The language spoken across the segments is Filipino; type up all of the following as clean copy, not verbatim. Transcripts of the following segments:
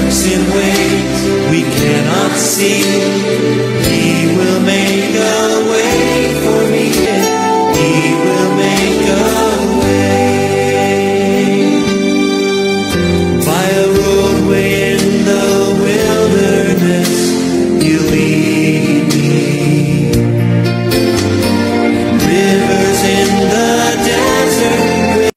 works in ways we cannot see. He will make a way for me. He will make a way by a roadway in the wilderness. You lead me, rivers in the desert.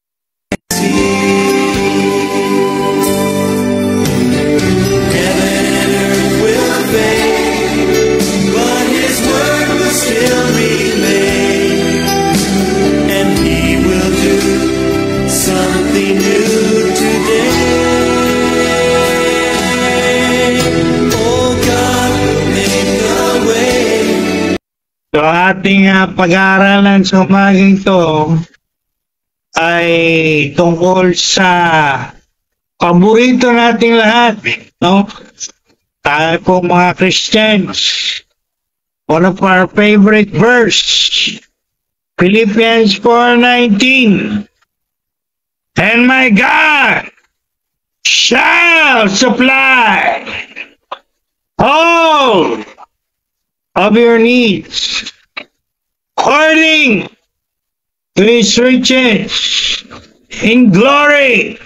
Heaven and earth will fade, but His word will still remain, and He will do something new today. Oh, God will make a way. So ating pag-aaralan sa umagang ito ay tungkol sa paborito nating lahat, no? Tayo po mga Christians, one of our favorite verse, Philippians 4:19. And my God shall supply all of your needs according to His riches in glory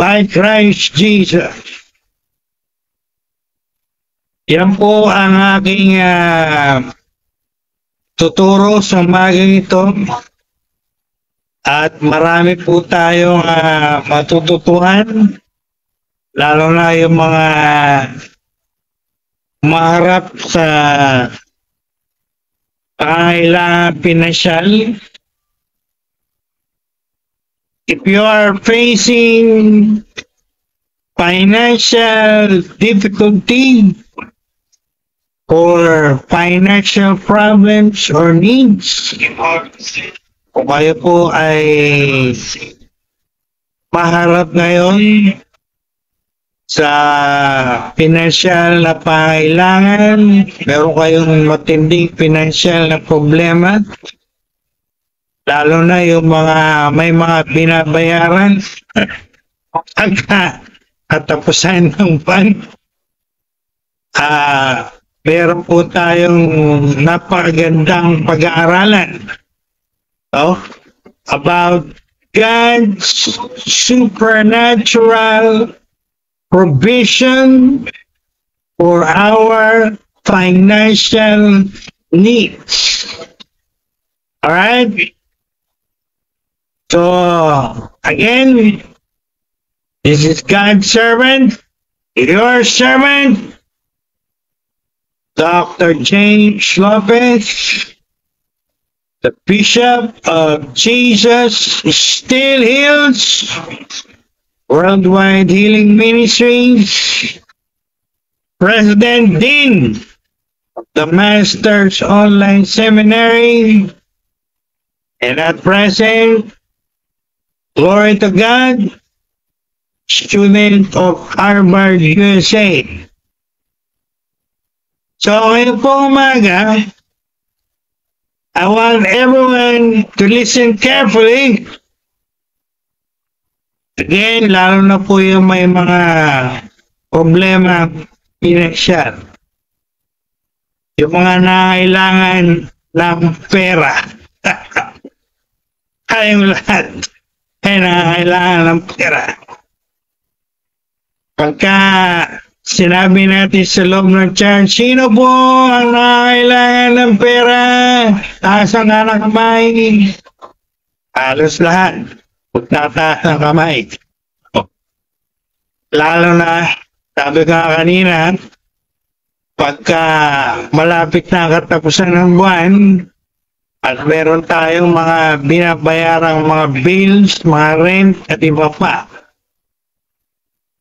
by Christ Jesus. Yan po ang aking tuturo sa umagang ito. At marami po tayong matututuhan, lalo na yung mga maharap sa pangangailangan pinansyal. If you are facing financial difficulty or financial problems or needs, kung kayo po ay maharap ngayon sa financial na pangailangan, meron kayong matinding financial na problema, lalo na yung may mga binabayaran pagka katapusan ng buwan, meron po tayong napakagandang pag-aaralan about God's supernatural provision for our financial needs. All right? So, again, this is God's servant, your servant, Dr. James Lopez, the Bishop of Jesus Still Heals Worldwide Healing Ministries, President Dean of the Masters Online Seminary, and at present, glory to God, student of Harvard, USA. So, ngayon po umaga, I want everyone to listen carefully. Again, lalo na po yung may mga problema pinansyal. Yung mga nangailangan ng pera. Tayong lahat ay nangailangan ng pera. Pagka sinabi natin sa loob ng church, sino po ang nangailangan ng pera? Taas ang kamay. Halos lahat. Magtataas ang kamay. Lalo na, sabi ka kanina, pagka malapit na katapusan ng buwan, at meron tayong mga binabayarang mga bills, mga rent, at iba pa.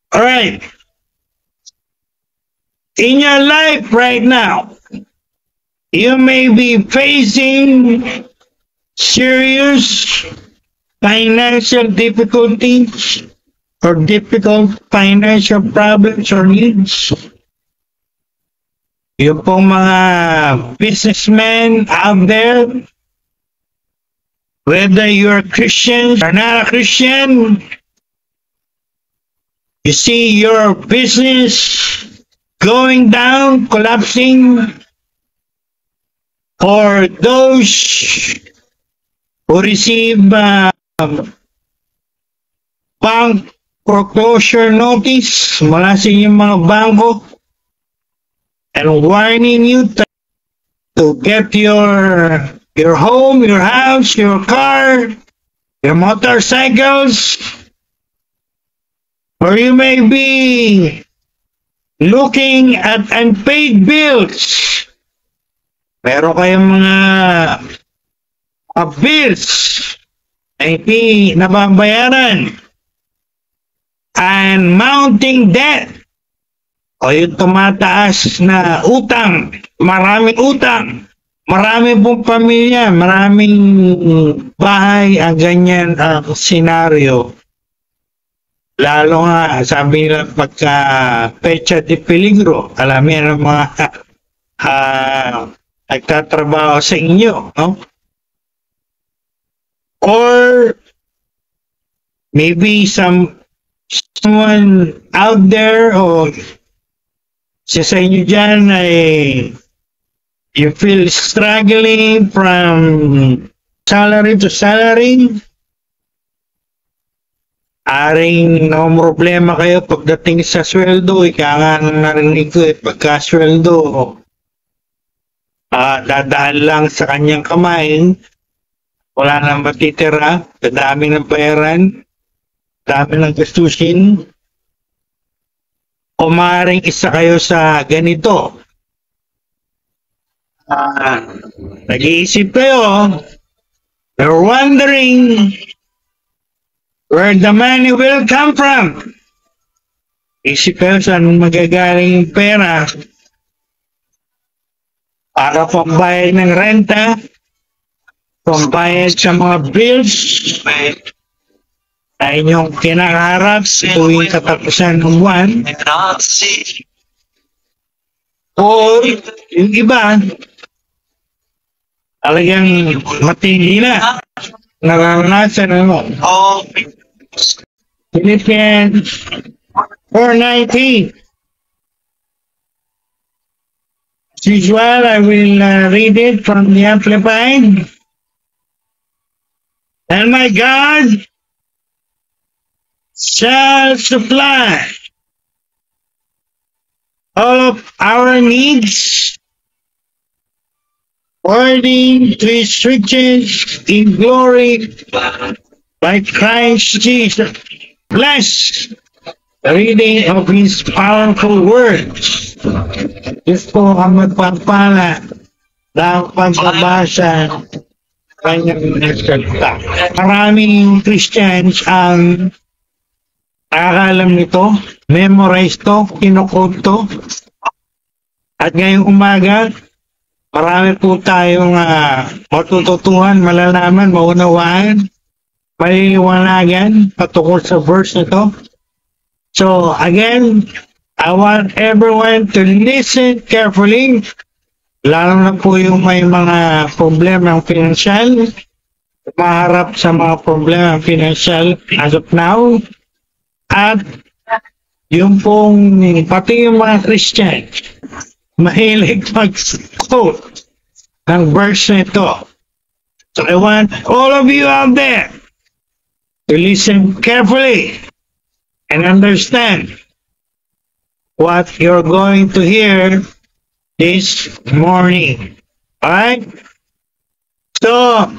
Alright. In your life right now, you may be facing serious financial difficulties or difficult financial problems or needs. Yung pong mga businessmen out there, whether you're Christian or not a Christian, You see your business going down, collapsing, or those who receive bank foreclosure notice mula sa inyong mga bangko and warning you to get your home, your house, your car, your motorcycles, or you may be looking at unpaid bills. Meron kayong mga bills na hindi nababayaran and mounting debt o yung tumataas na utang, maraming utang, marami pong pamilya, maraming bahay ang ganyan ang senaryo. Lalo nga, sabi nila pagka pecha de peligro, alam yan ang mga nagtatrabaho sa inyo, no? Or maybe someone out there o sa inyo dyan ay you feel struggling from salary to salary. Aring no problema kayo pagdating sa sweldo, ika nga narinig ko pagka sweldo, dadaan lang sa kanyang kamay, wala nang matitira, dami ng bayaran, dami ng gastusin, o maaaring isa kayo sa ganito. Nag-iisip kayo, you're wondering where the money will come from. Isip kayo saan magagaling yung pera para pambayad ng renta, pambayad sa mga bills na inyong kinakaharap tuwing katapusan ng buwan. O yung iba, talagang matindi na. Naranasan mo. Philippians 4:19. As usual, I will read it from the Amplified. And my God shall supply all of our needs according to his riches in glory by Christ Jesus. Bless the reading of his powerful words. Diyos po ang magpapala ng pagbabasa kanyang nagsalita. Maraming Christians ang nakakalam nito, memorize to, kinukot to. At ngayong umaga, marami po tayong matututuhan, malalaman, maunawaan, maliliwanagan patungkol sa verse na to. So again, I want everyone to listen carefully, lalo na po yung may mga problemang financial, maharap sa mga problemang financial as of now, at yung pong pati yung mga Christian, mahilig mag-quote ng verse na ito. So I want all of you out there to listen carefully and understand what you're going to hear this morning. Alright? So,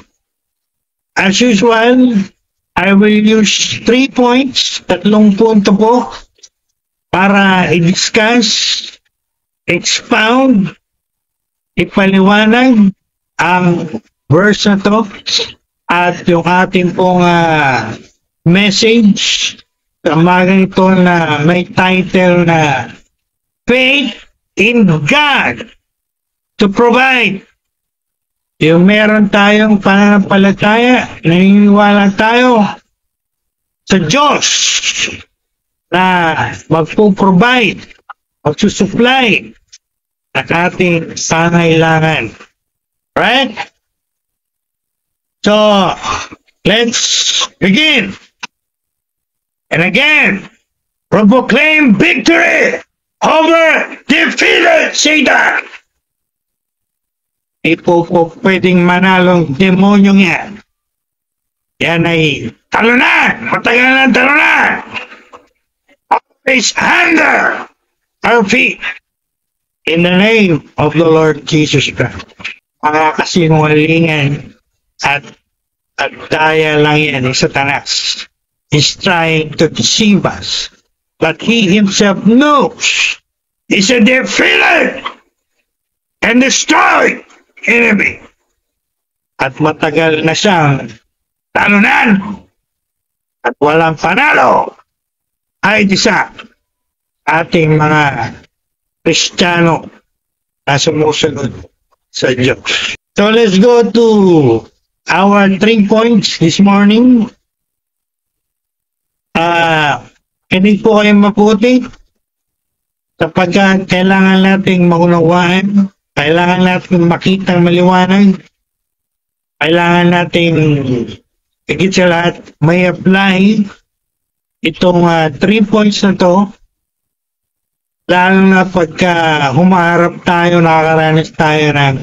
as usual, I will use 3 points, 3 punto po, para i-discuss, expound, ipaliwanag ang verse na to at yung ating pong message sa umagang ito na may title na Faith in God to Provide. Yung meron tayong pananampalataya, naniniwala tayo sa Diyos na magpo-provide, magsusupply ng ating pangailangan. Right? So, let's begin. And again, proclaim victory over defeated Satan. Di po pwedeng manalong demonyong yan. Yan ay talunan! Matagal na talunan! Always under our feet. In the name of the Lord Jesus Christ. Mga kasinungalingan at daya lang yan ni Satanas. He's trying to deceive us. But he himself knows he's a defeated and destroyed enemy. At matagal na siyang talunan at walang panalo ay sa ating mga Kristiyano na sumusunod sa Diyos. So let's go to our 3 points this morning. Kinig po kayo mabuti sapagkat kailangan nating maunawaan, kailangan nating makitang maliwanag, kailangan nating higit sa lahat may apply itong 3 points na to, lalo na pagka humaharap tayo, nakakaranas tayo ng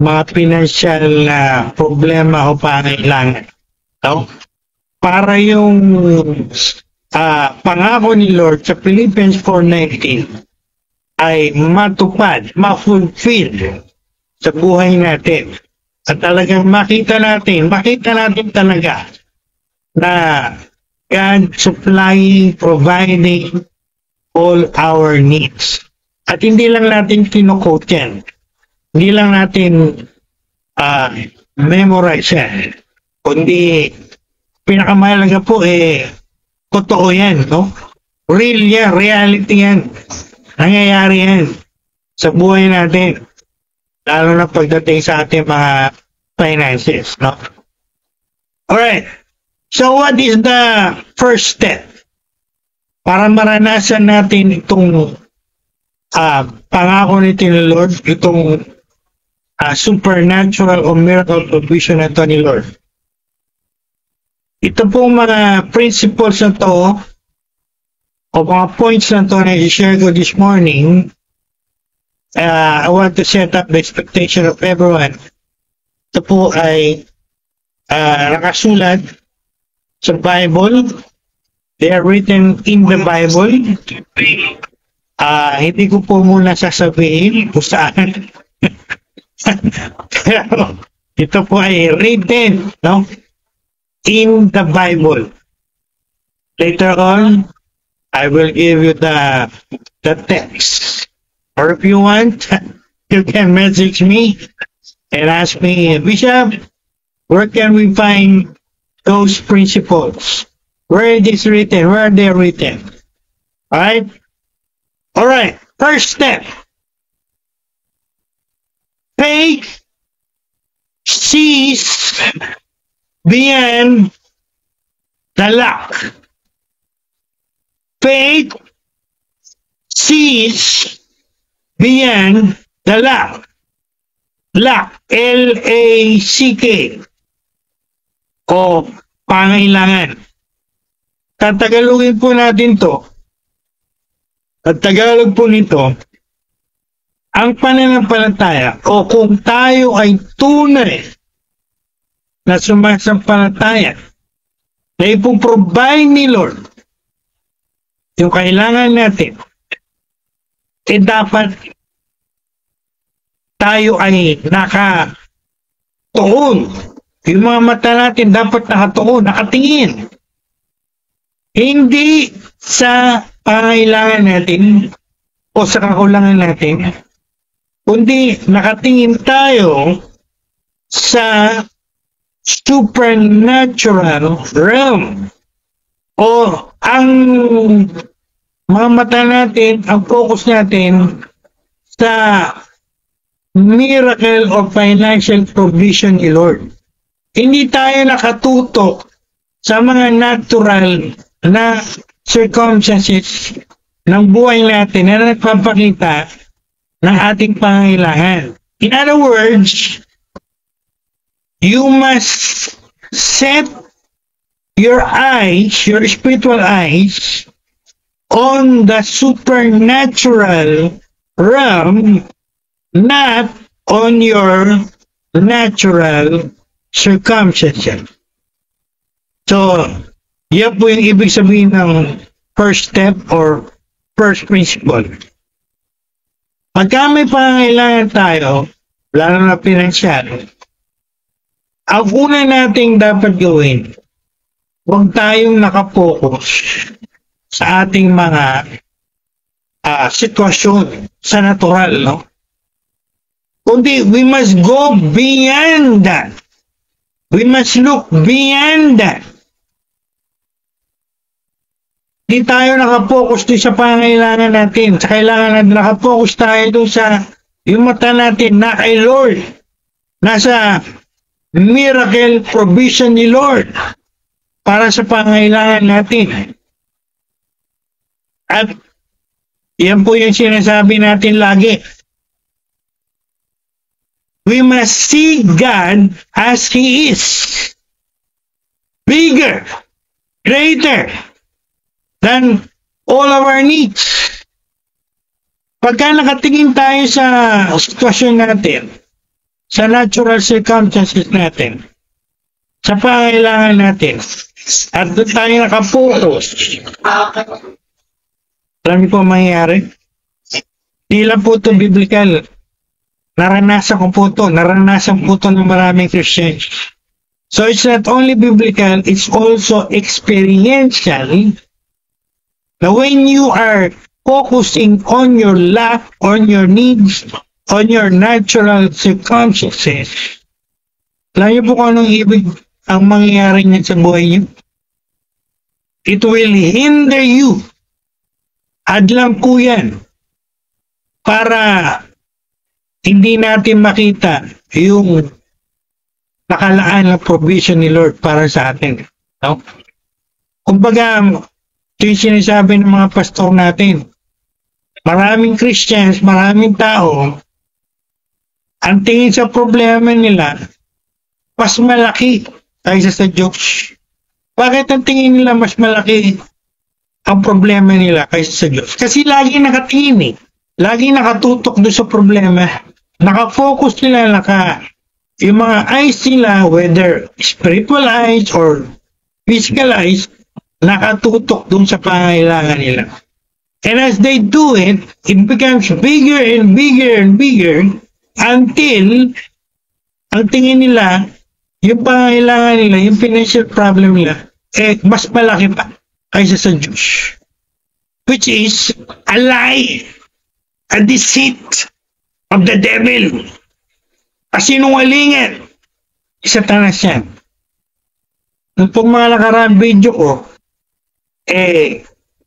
mga financial problema o pangailangan. So, para yung pangako ni Lord sa Philippians 4:19 ay matupad, ma-fulfill sa buhay natin. At talagang makita natin talaga na God supplying, providing all our needs. At hindi lang natin kino-quote yan. Hindi lang natin memorize yan. Kundi pinakamahalaga po totoo yan, no? Real yan, reality yan. Nangyayari yan sa buhay natin. Lalo na pagdating sa ating mga finances, no? Alright. So what is the first step? Para maranasan natin itong pangako ni Lord, itong supernatural o miracle provision na ito ni Lord. Ito pong mga principles na to o mga points na to na i-share ko this morning, I want to set up the expectation of everyone. Ito po ay nakasulat sa Bible. They are written in the Bible. Hindi ko po muna sasabihin kung saan. Pero ito po ay written, no? In the Bible. Later on, I will give you the text. Or if you want, you can message me and ask me, Bishop, where can we find those principles? Where is this written? Where are they written? Alright? Alright. First step. Faith sees beyond the lack. Faith sees beyond the lack. Lack. L-A-C-K. O pangailangan. Tatagalogin po natin to. At Tagalog po nito, ang pananampalataya o kung tayo ay tunay na sumasampalataya na ipoprovide ni Lord yung kailangan natin, dapat tayo ay nakatuon. Yung mga mata natin dapat nakatuon, nakatingin. Hindi sa pangailangan natin o sa kakulangan natin, kundi nakatingin tayo sa supernatural realm o ang mga mata natin, ang focus natin sa miracle of financial provision ni Lord. Hindi tayo nakatutok sa mga natural na circumstances ng buhay natin na nagpapakita ng ating pangailangan. In other words, you must set your eyes, your spiritual eyes, on the supernatural realm, not on your natural circumstances. So, yan po yung ibig sabihin ng first step or first principle. Pagka may pangangailangan tayo, lalo na pinansyal, ang una nating dapat gawin, huwag tayong nakapokus sa ating mga sitwasyon sa natural, no? Kundi we must go beyond that. We must look beyond that. Hindi tayo nakapokus doon sa pangailangan natin. Sa kailangan natin, nakapokus tayo doon sa yung mata natin na kay Lord. Nasa miracle provision ni Lord para sa pangailangan natin. At yan po yung sinasabi natin lagi. We must see God as He is. Bigger, greater than all of our needs. Pagka nakatingin tayo sa sitwasyon natin, sa natural circumstances natin, sa pangailangan natin, at doon tayo nakapokus, alam niyo po ang mangyayari? Di lang po ito biblical. Naranasan ko po ito. Naranasan po ito ng maraming Christians. So it's not only biblical, it's also experiential. Now when you are focusing on your lack, on your needs, on your natural circumstances, alam niyo po kung anong ibig ang mangyayari niyan sa buhay niyo? It will hinder you. Adlang po yan para hindi natin makita yung nakalaan ng provision ni Lord para sa atin. No? Kumbaga, ito yung sinasabi ng mga pastor natin. Maraming Christians, maraming tao, ang tingin sa problema nila, mas malaki kaysa sa Diyos. Bakit ang tingin nila mas malaki ang problema nila kaysa sa Diyos? Kasi lagi nakatingin eh. Lagi nakatutok doon sa problema. Nakafocus nila, yung mga eyes nila, whether spiritual eyes or physical eyes, nakatutok doon sa pangailangan nila. And as they do it, it becomes bigger and bigger and bigger until ang tingin nila, yung pangailangan nila, yung financial problem nila, mas malaki pa kaysa sa Diyos. Which is a lie, a deceit of the devil. Kasinungalingan. Satanas yan. Nung pong mga nakaraan video ko,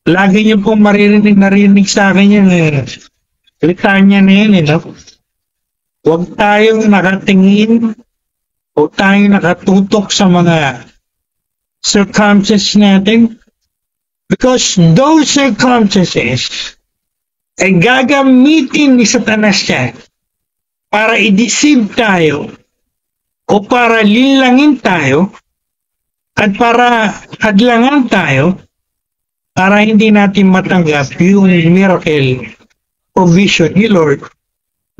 lagi niyo pong narinig sa akin yan, litanya na yan, no? Huwag tayong nakatingin, huwag tayong nakatutok sa mga circumstances natin, because those circumstances ay gagamitin ni Satanas yan para i-deceive tayo o para linlangin tayo at para hadlangan tayo para hindi natin matanggap yung miracle provision ni Lord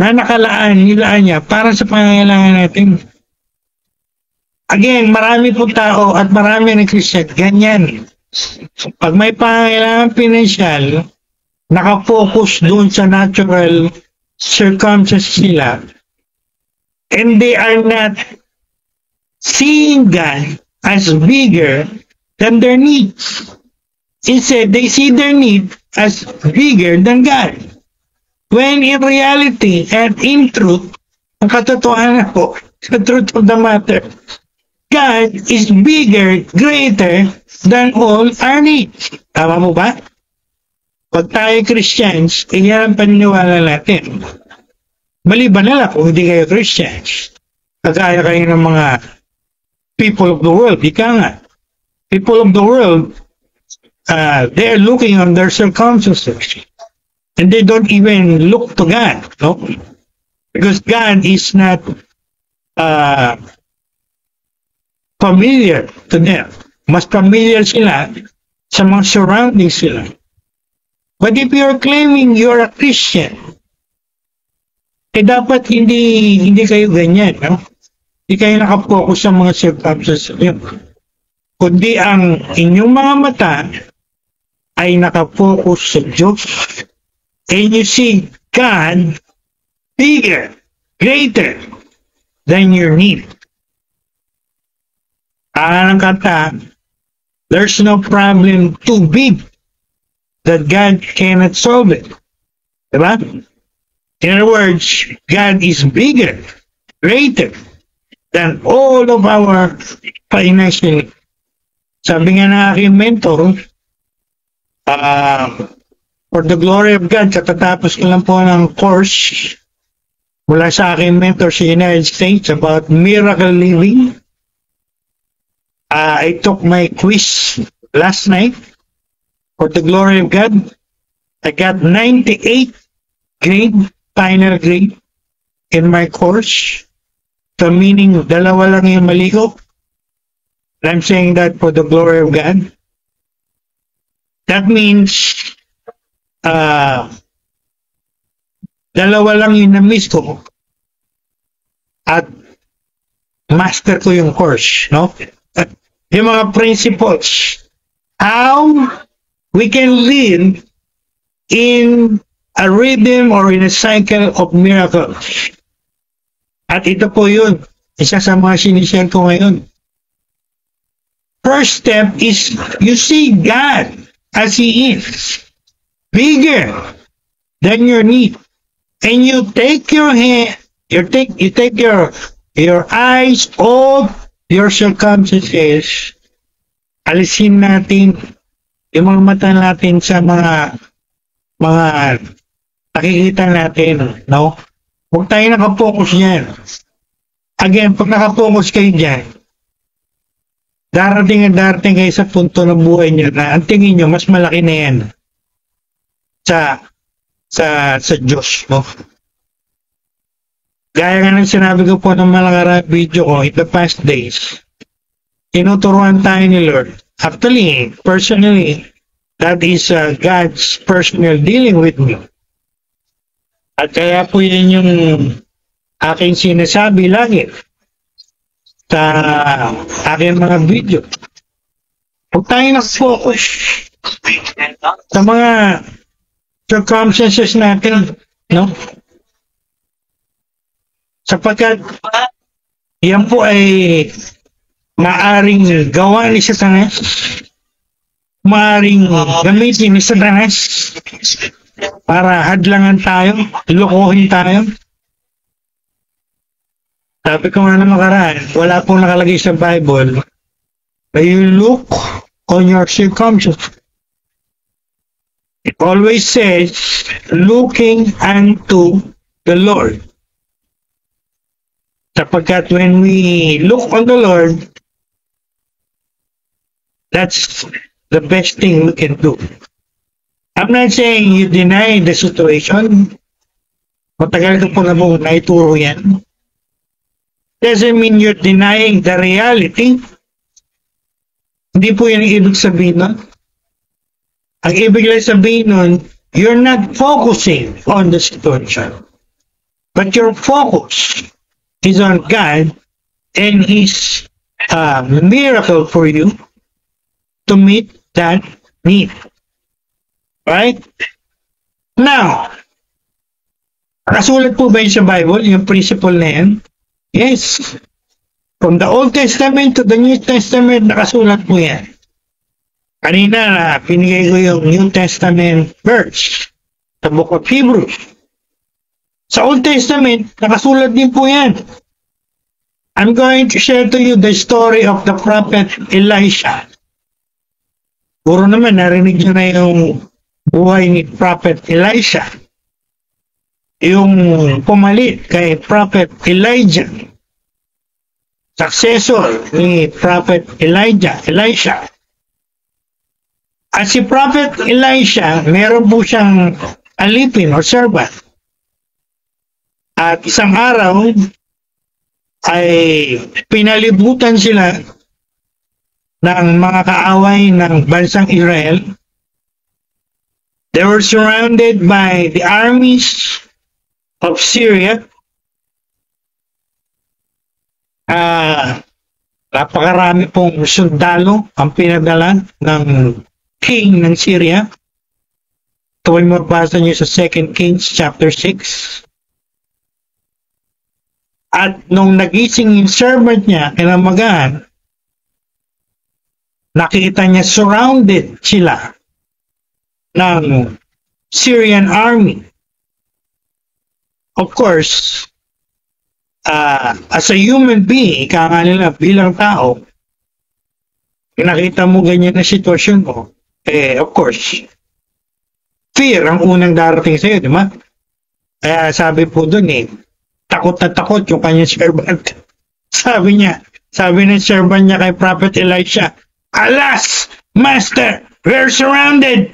na nilaan niya para sa pangangailangan natin. Again, marami po tao at marami na Christian, ganyan. Pag may pangangailangan pinansyal, nakafocus doon sa natural circumstances nila, and they are not seeing God as bigger than their needs. Instead, they see their need as bigger than God. When in reality and in truth, ang katotohanan po, the truth of the matter, God is bigger, greater than all our needs. Tama mo ba? Pag tayo Christians, yan ang paniniwala natin. Maliban na lang kung hindi kayo Christians. Kagaya kayo ng mga people of the world. Ika nga. People of the world, they are looking on their circumstances. And they don't even look to God. No? Because God is not familiar to them. Mas familiar sila sa mga surroundings sila. But if you're claiming you're a Christian, dapat hindi kayo ganyan, no? Hindi kayo nakapokus sa mga circumstances nyo. Kundi ang inyong mga mata ay nakapokus sa Diyos. And you see God bigger, greater than your need. Ang kata, there's no problem too big that God cannot solve it. Diba? In other words, God is bigger, greater than all of our financial. Sabi nga na aking mentor, for the glory of God, katatapos ko lang po ng course mula sa aking mentor sa United States about miracle living. I took my quiz last night. For the glory of God, I got 98 grade, final grade in my course. So meaning, dalawa lang yung mali ko. I'm saying that for the glory of God. That means, dalawa lang yung na-miss ko. At master ko yung course, no? Yung mga principles. How we can live in a rhythm or in a cycle of miracles. At ito po yun. Isa sa mga sinishare ko ngayon. First step is you see God as He is. Bigger than your need. And you take your hand, you take your eyes off your circumstances. Alisin natin yung mga mata natin sa mga nakikita natin, no? Huwag tayo nakapokus dyan. Again, pag nakapokus kayo dyan, darating kayo sa punto ng buhay nyo na ang tingin nyo, mas malaki na yan sa Diyos, no? Gaya nga ng sinabi ko po ng mga video ko in the past days, tinuturuan tayo ni Lord. Actually, personally, that is God's personal dealing with me. At kaya po yun yung aking sinasabi lagi sa aking mga video. Huwag tayo nag-focus sa mga circumstances natin, no? Sapagkat yan po ay maaring gawa ni Satanas, maaring gamitin ni Satanas para hadlangan tayo, lukuhin tayo. Sabi ko nga na makaraan, wala pong nakalagay sa Bible, but you look on your circumstances. It always says, looking unto the Lord. Sapagkat when we look on the Lord, that's the best thing we can do. I'm not saying you deny the situation. Matagal ko po na po naituro yan. Doesn't mean you're denying the reality. Hindi po yan ang ibig sabihin nun. Ang ibig lang sabihin nun, you're not focusing on the situation. But your focus is on God and His miracle for you to meet that need. Right? Now, nakasulat po ba yun sa Bible, yung principle na yan? Yes. From the Old Testament to the New Testament, nakasulat po yan. Kanina na pinigay ko yung New Testament verse sa Book of Hebrews. Sa Old Testament, nakasulat din po yan. I'm going to share to you the story of the prophet Elisha. Puro naman, narinig nyo na yung buhay ni prophet Elisha. Yung pumalit kay prophet Elijah. Successor ni prophet Elisha. At si prophet Elisha, meron po siyang alipin or servant. At isang araw, ay pinalibutan sila ng mga kaaway ng bansang Israel They were surrounded by the armies of Syria. Napakarami pong sundalo ang pinadala ng king ng Syria. Ito ay mabasa niyo sa 2 Kings chapter 6. At nung nagising yung servant niya, kinamagaan, nakita niya surrounded sila ng Syrian army. Of course, as a human being, ika nga nila bilang tao, nakita mo ganyan na sitwasyon mo, of course, fear ang unang darating sa'yo, di ba? Kaya sabi po doon takot na takot yung kanyang servant. Sabi ng servant niya kay Prophet Elisha, "Alas, Master, we're surrounded."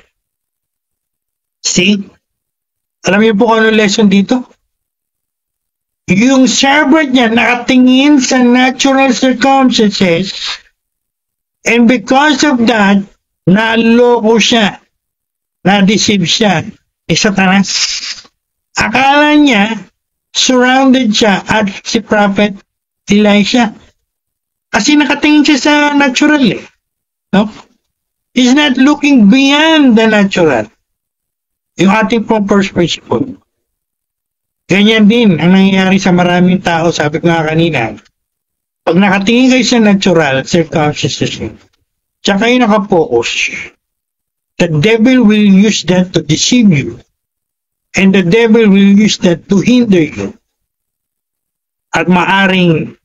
See? Alam niyo po kung ano lesson dito? Yung servant niya nakatingin sa natural circumstances, and because of that, naloko siya, na-deceive siya ni Satanas. Akala niya, surrounded siya at si Prophet Elisha. Kasi nakatingin siya sa natural no? He's not looking beyond the natural. Yung ating pong first principle. Ganyan din ang nangyayari sa maraming tao, sabi ko nga kanina. Pag nakatingin kayo sa natural circumstances, tsaka kayo nakapokus, the devil will use that to deceive you. And the devil will use that to hinder you. At maaring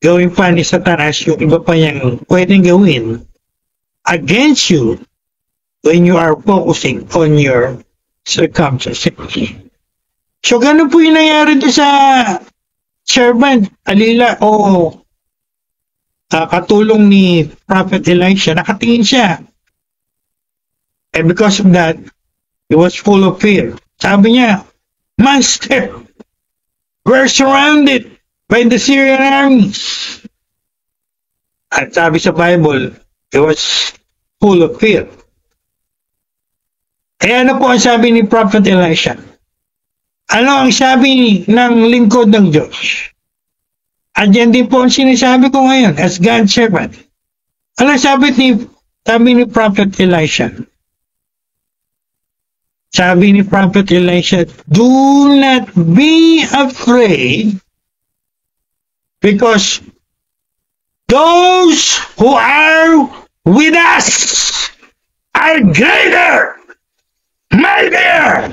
gawin pa ni Satanas yung iba pa niyang pwedeng gawin against you when you are focusing on your circumstances. So, ganun po yung nangyari doon sa servant, alila o katulong ni Prophet Elisha. Nakatingin siya. And because of that, he was full of fear. Sabi niya, "Master, we're surrounded by the Syrian armies." At sabi sa Bible, he was full of fear. Eh ano po ang sabi ni Prophet Elisha? Ano ang sabi ng lingkod ng Diyos? At yan din po ang sinasabi ko ngayon as God's servant. Ano sabi ni Prophet Elisha? Sabi ni Prophet Elisha, "Do not be afraid, because those who are with us are greater, mightier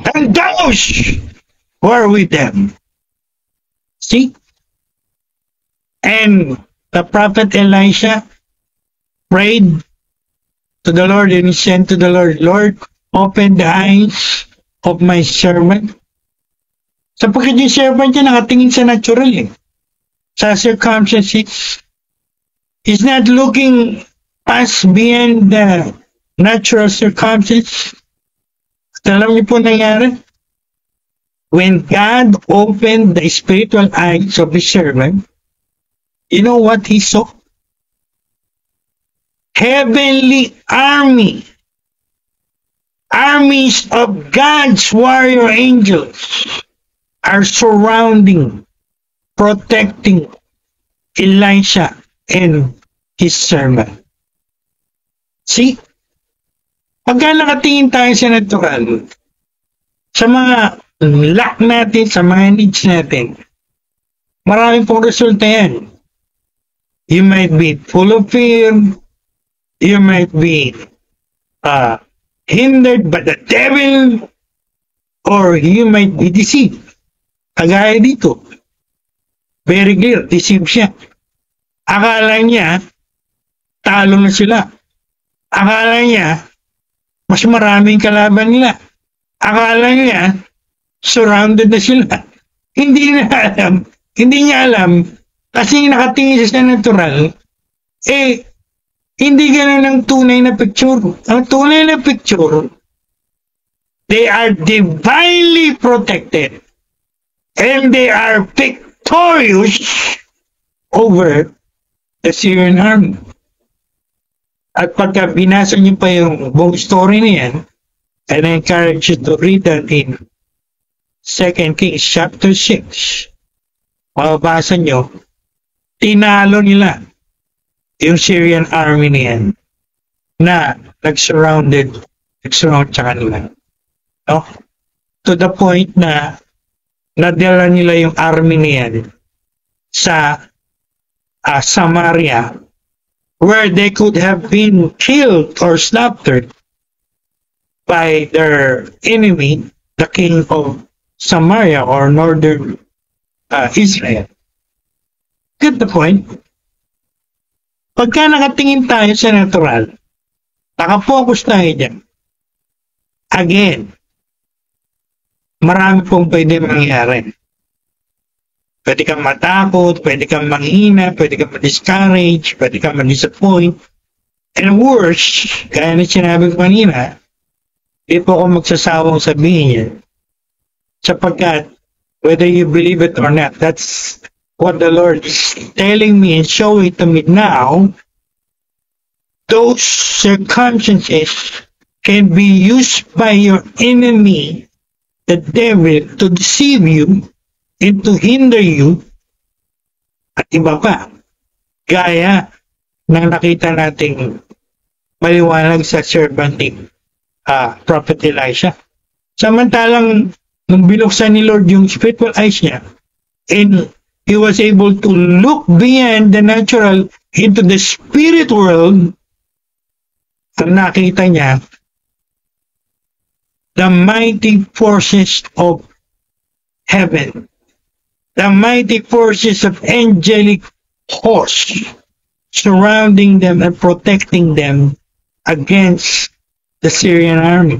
than those who are with them." See? And the Prophet Elisha prayed to the Lord, and he said to the Lord, "Lord, open the eyes of my servant." Sapagkat yung servant niya nakatingin sa natural sa circumstances. He's not looking past beyond the natural circumstances. At alam niyo po nangyari? When God opened the spiritual eyes of his servant, you know what he saw? Heavenly armies of God's warrior angels are surrounding, protecting Elisha and his servant. See? Pagka nakatingin tayo sa natural, sa mga lack natin, sa mga needs natin, maraming pong resulta yan. You might be full of fear, you might be hindered by the devil, or you might be deceived. Kagaya dito, very clear, deceived siya. Akala niya, talo na sila. Akala niya, mas maraming kalaban nila. Akala niya, surrounded na sila. Hindi niya alam, kasi nakatingin siya sa natural, hindi ganun ang tunay na picture. Ang tunay na picture, they are divinely protected and they are victorious over the Syrian army. At pagka binasa niyo pa yung buong story niyan, And I encourage you to read that in 2 Kings chapter 6. Mababasa nyo, tinalo nila yung Syrian army niyan na nag-surround sa kanila. No? To the point na nadala nila yung army niyan sa Samaria, where they could have been killed or slaughtered by their enemy, the king of Samaria or northern Israel. Get the point? Pagka nakatingin tayo sa natural, nakafocus tayo dyan. Again, marami pong pwede mangyari. Pwede kang matakot, pwede kang manghina, pwede kang ma-discourage, pwede kang ma-disappoint. And worse, kaya na sinabi ko kanina, di po ako magsasawang sabihin yan. Sapagkat, whether you believe it or not, that's what the Lord is telling me and showing to me now. Those circumstances can be used by your enemy, the devil, to deceive you and to hinder you. At iba pa, gaya ng nakita nating maliwanag sa servant ni Prophet Elisha. Samantalang nung binuksan ni Lord yung spiritual eyes niya, and he was able to look beyond the natural into the spirit world, ang nakita niya, the mighty forces of heaven, the mighty forces of angelic hosts surrounding them and protecting them against the Syrian army.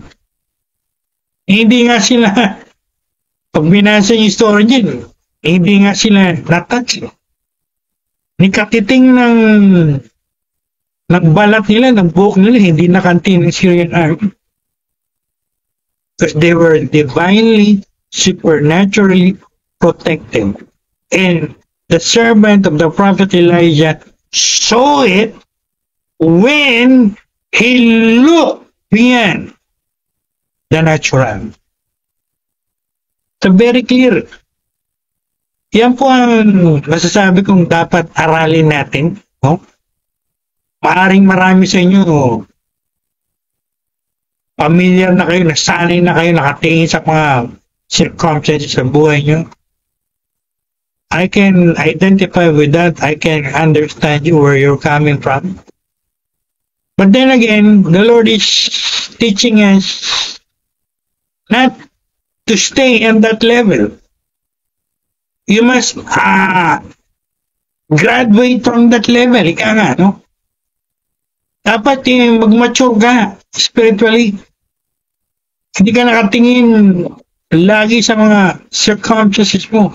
Hindi nga sila, pag binasa yung story dyan, hindi nga sila natouch. Nikatiting ng balat nila, ng buhok nila, hindi nakanti ng Syrian army. Because they were divinely, supernaturally protected. And the servant of the prophet Elijah saw it when he looked beyond the natural. So very clear. Yan po ang masasabi kong dapat aralin natin. No? Maaring marami sa inyo familiar na kayo, nasanay na kayo, nakatingin sa mga circumstances sa buhay nyo. I can identify with that. I can understand you where you're coming from. But then again, the Lord is teaching us not to stay on that level. You must graduate from that level. Ika nga, no? Dapat mag-mature ka spiritually. Hindi ka nakatingin lagi sa mga circumstances mo.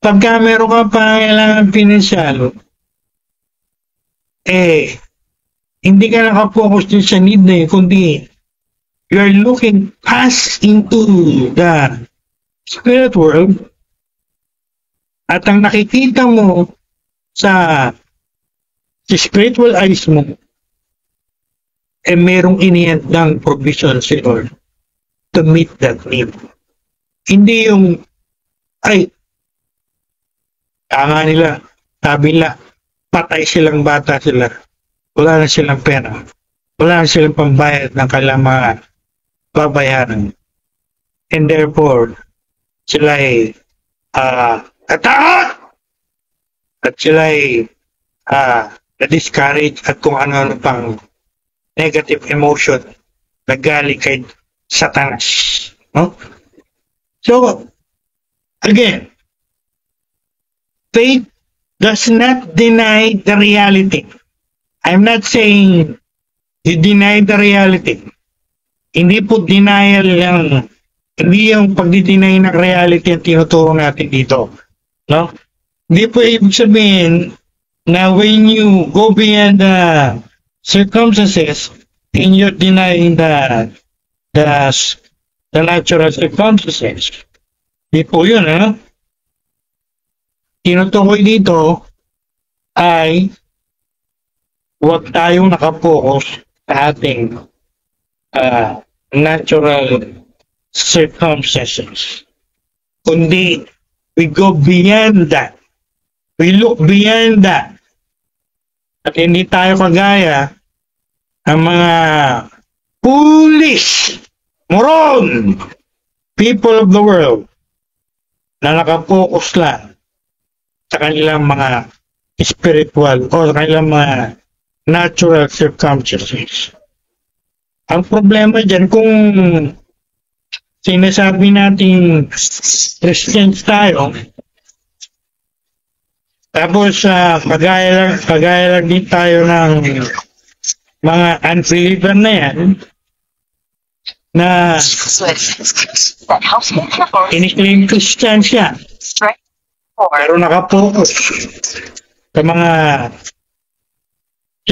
Pagka meron ka pangailangan pinansyalo, hindi ka nakapokus din sa need na kundi you're looking past into the spirit world at ang nakikita mo sa spiritual eyes mo merong inihandang provision si Lord to meet that need. Hindi yung tama nila, sabi nila, patay silang bata sila. Wala na silang pera. Wala na silang pambayad ng kailang mga babayaran. And therefore, sila ay natakot! At sila ay na-discourage at kung ano-ano pang negative emotion na galing kay Satanas. No? So, again, faith does not deny the reality. I'm not saying you deny the reality. Hindi po denial lang. Hindi yung pagdi-deny ng reality ang tinuturo natin dito. No? Hindi po ibig sabihin na when you go beyond the circumstances and you're denying the natural circumstances. Hindi po yun, ha? Tinutukoy dito ay huwag tayong nakapokus sa ating natural circumstances. Kundi, we go beyond that. We look beyond that. At hindi tayo kagaya ang mga foolish, moron, people of the world na nakapokus lang sa kanilang mga spiritual o kanilang mga natural circumstances. Ang problema dyan, kung sinasabi natin Christians tayo, tapos kagaya lang din tayo ng mga unbeliever na yan, na iniklaim Christian siya, pero nakapokus sa mga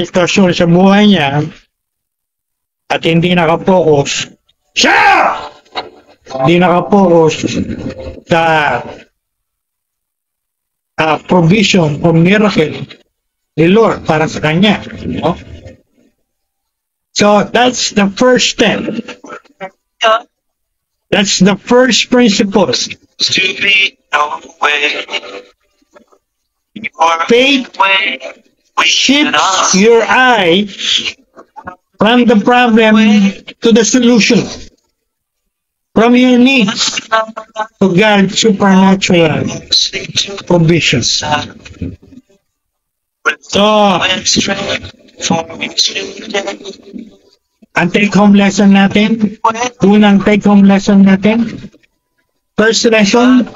sitwasyon sa buhay niya at hindi nakapokus siya! Hindi nakapokus sa provision or miracle ni Lord para sa kanya. No? So that's the first step. That's the first principle. To be away. Faith shifts your eyes from the problem to the solution. From your needs to God's supernatural provisions. So, ang take-home lesson natin, unang take-home lesson natin, first lesson,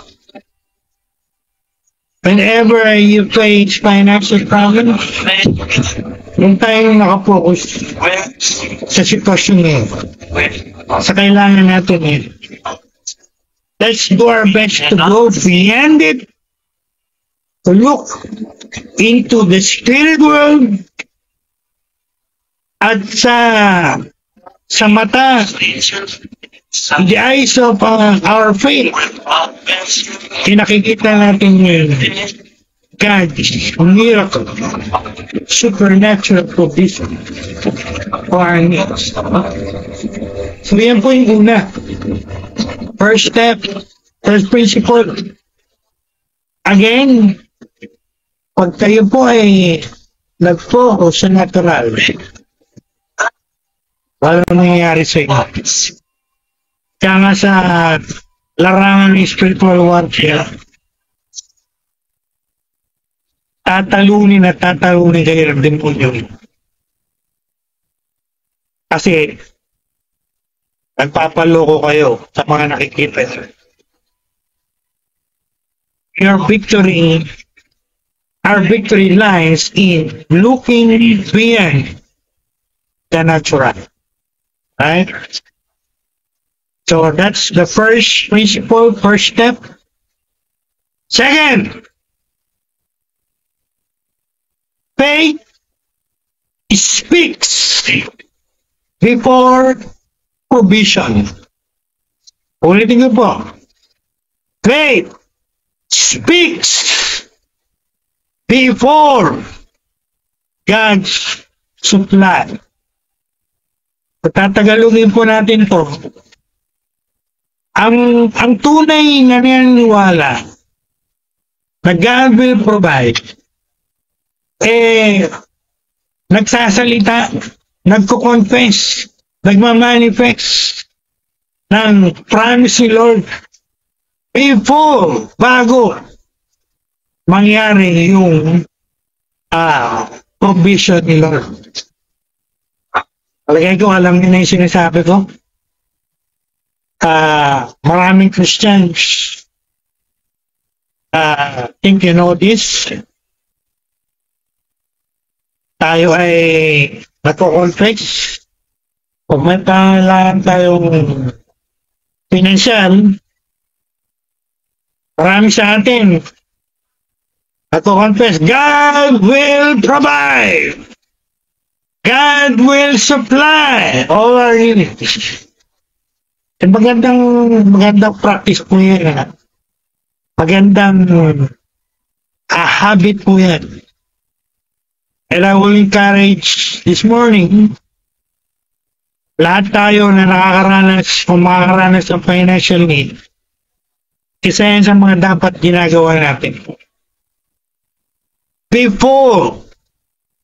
whenever you face financial problems, yung tayong nakapokus sa sitwasyon ngayon, sa kailangan natin eh. Let's do our best to go beyond it, to look into the spirit world, at sa mata, the eyes of our faith, pinakikita natin yun. God's miracle, supernatural provision for our needs. So yan po yung una. First step, first principle. Again, pag kayo po ay nag-focus sa natural, walang nangyayari sa inyo. Kaya nga sa larangan ng spiritual warfare, tatalunin kayo ng demonyo. Kasi, nagpapaloko kayo sa mga nakikita. Our victory lies in looking beyond the natural. Right? So that's the first principle, first step. Second, faith speaks before provision. Ulitin ko po. Faith speaks before God's supply. Tatagalugin po natin to. Ang tunay na naniniwala na God will provide, nagsasalita, nagko-confess, nagmamanifest ng promise ni Lord bago mangyari yung provision ni Lord. Palagay ko, alam niyo na yung sinasabi ko. Maraming Christians think you know this. Tayo ay nagko-confess. Pag may pangailangan tayong pinansyal, marami sa atin nagko-confess, God will provide. God will supply all our needs. Magandang practice po yan. Magandang habit po yan. And I will encourage this morning Lahat tayo na nakakaranas o makakaranas ng financial need, isa yan sa mga dapat ginagawa natin. Before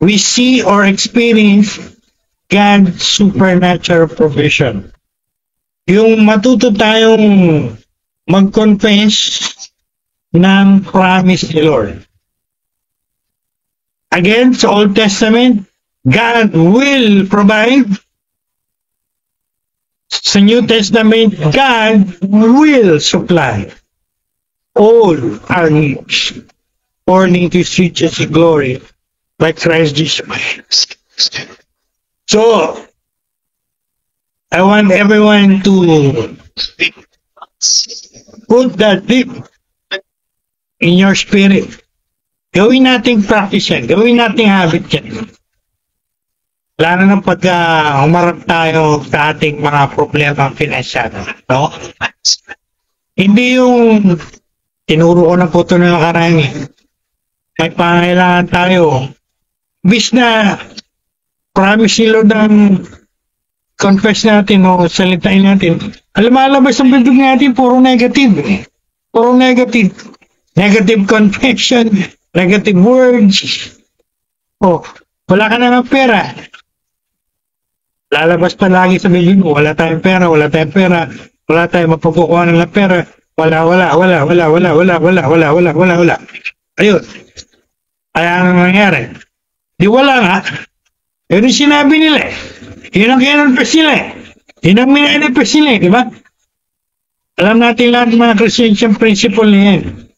we see or experience God's supernatural provision. Yung matuto tayong mag-confess ng promise ni Lord. Again, sa Old Testament, God will provide. Sa New Testament, God will supply all our needs according to His riches and glory by Christ Jesus. So, I want everyone to put that deep in your spirit. Gawin nating practice yan. Gawin nating habit yan. Lalo na pagka umarap tayo sa ating mga problema financial. No? Hindi yung tinuro ko na po ito na nakaraan. May pangailangan tayo. Bis na promise ni Lord ng confess natin o salitain natin. Lumalabas ang bibig natin, puro negative. Puro negative. Negative confession, negative words. Oh, wala ka na ng pera. Lalabas pa lagi sa bibig mo, wala tayong pera, wala tayong mapagkukuha ng pera. Wala. Ayun. Kaya ang nangyari? Di wala nga. Yun yung sinabi nila eh. Yun ang kinonfess nila eh. Yun ang minanifest nila eh, di ba? Alam natin lahat mga Christian principle niya yan.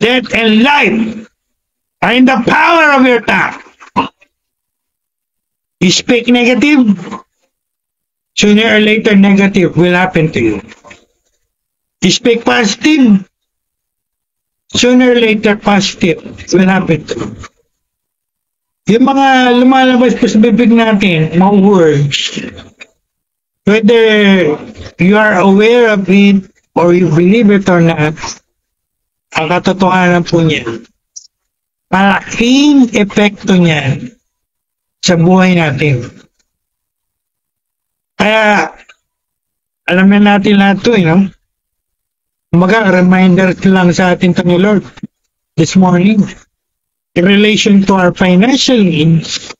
Death and life are in the power of your tongue. You speak negative, sooner or later negative will happen to you. You speak positive, sooner or later positive will happen to you. Yung mga lumalabas po sa bibig natin, mga words, whether you are aware of it or you believe it or not, ang katotohanan po niya, malaking epekto niyan sa buhay natin. Kaya, alam na natin lahat ito, no? Reminder lang sa atin ito ni Lord this morning. In relation to our financial needs,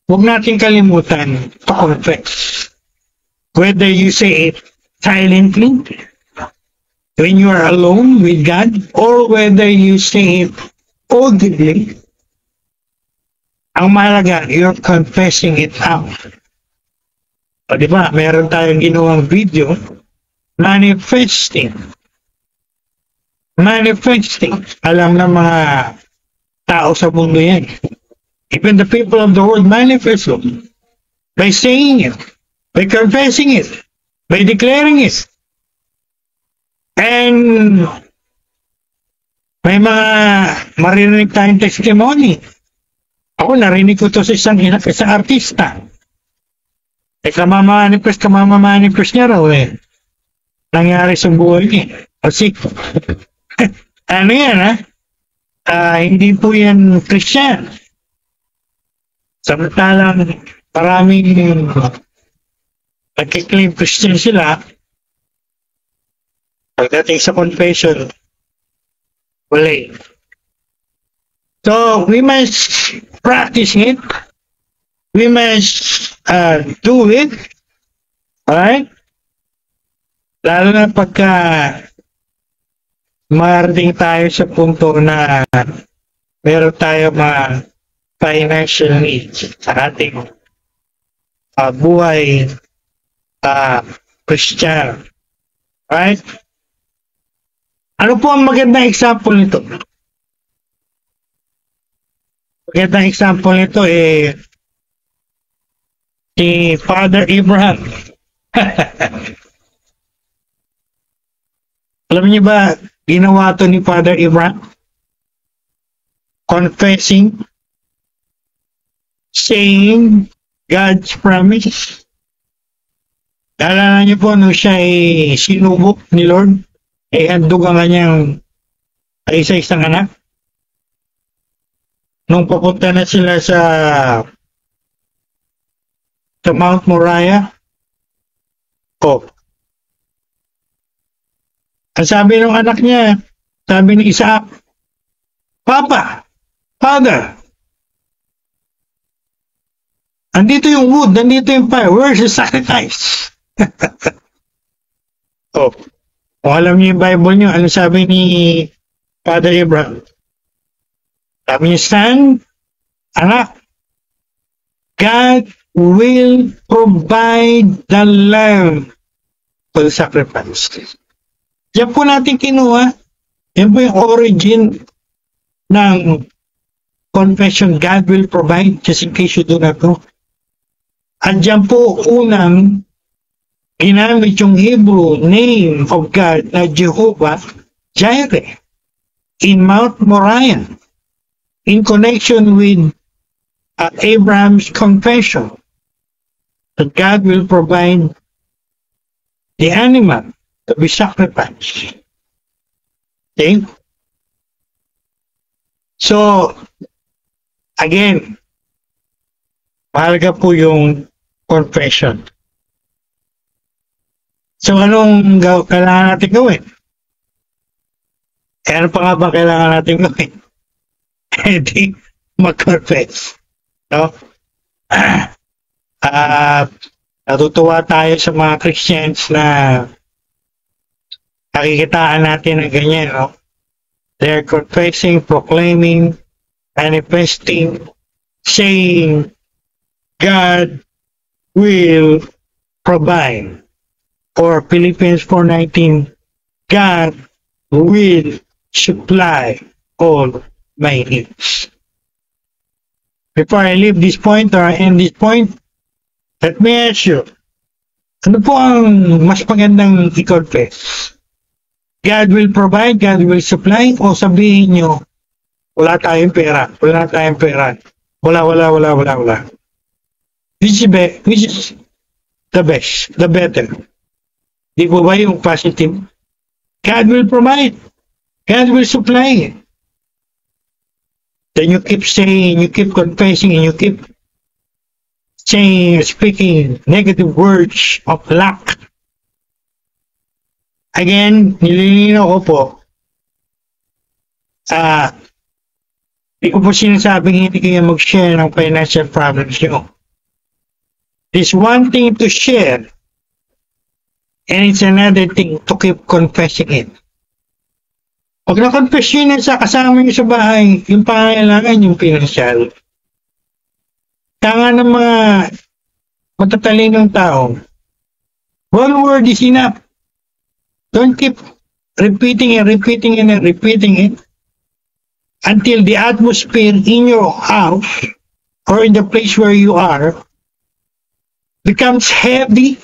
huwag natin kalimutan to confess. Whether you say it silently, when you are alone with God, or whether you say it audibly, ang mahalaga, you're confessing it out. O diba, meron tayong ginawang video, manifesting. Alam ng mga tao sa mundo yan. Even the people of the world manifest it by saying it, by confessing it, by declaring it. And may mga marinig tayong testimony. Ako narinig ko to sa isang artista. Kamamanifest niya raw eh. Nangyari sa buhay niya. Kasi ano yan ha? Hindi po yan Christian. Samantalang maraming nagkiklaim Christian sila, pagdating sa confession, wala. So, we must practice it. We must do it. Alright? Lalo na pagka marating tayo sa punto na meron tayo mga financial needs sa ating buhay Christian. Right? Ano po ang magandang example nito? Magandang example nito si Father Abraham. Alam niyo ba, ginawa to ni Father Abraham? Confessing, saying God's promise. Alala niyo po, nung siya ay sinubok ni Lord, handog ang kanyang isa-isang anak. Nung papunta na sila sa sa Mount Moriah. Oh. Ang sabi ng anak niya, sabi ni Isaac, Papa, Father, andito yung wood, nandito yung fire, where's the sacrifice? Oh. Kung alam niyo yung Bible niyo, ano sabi ni Father Abraham? Sabi niya, son, anak, God will provide the lamb for the sacrifice. Yan po natin kinuha. Yan po yung origin ng confession, God will provide, just in case you do not know. At dyan po unang ginamit yung Hebrew name of God na Jehovah Jireh in Mount Moriah in connection with Abraham's confession that God will provide the animal to be sacrificed. Okay? So, again, mahalaga po yung confession. So, anong kailangan natin gawin? Ano pa nga ba kailangan natin gawin? Hindi mag-confess. No? Natutuwa tayo sa mga Christians na nakikitaan natin ng ganyan, no? They're confessing, proclaiming, manifesting, saying, God will provide. Or Philippians 4:19, God will supply all my needs. Before I leave this point or end this point, let me ask you, ano po ang mas magandang i-confess? God will provide, God will supply, o sabihin nyo, wala tayong pera, wala tayong pera, wala. Which is the best, the better? Di po ba yung positive? God will provide, God will supply. Then you keep saying, you keep confessing, and you keep saying, speaking negative words of lack. Again, nililinaw ko po, hindi ko po sinasabing hindi kayo mag-share ng financial problems nyo. There's one thing to share, and it's another thing to keep confessing it. Pag na-confess nyo na sa kasama nyo sa bahay, yung pangangailangan yung financial. Kaya ng mga matatalinong tao, one word is enough. Don't keep repeating it until the atmosphere in your house or in the place where you are becomes heavy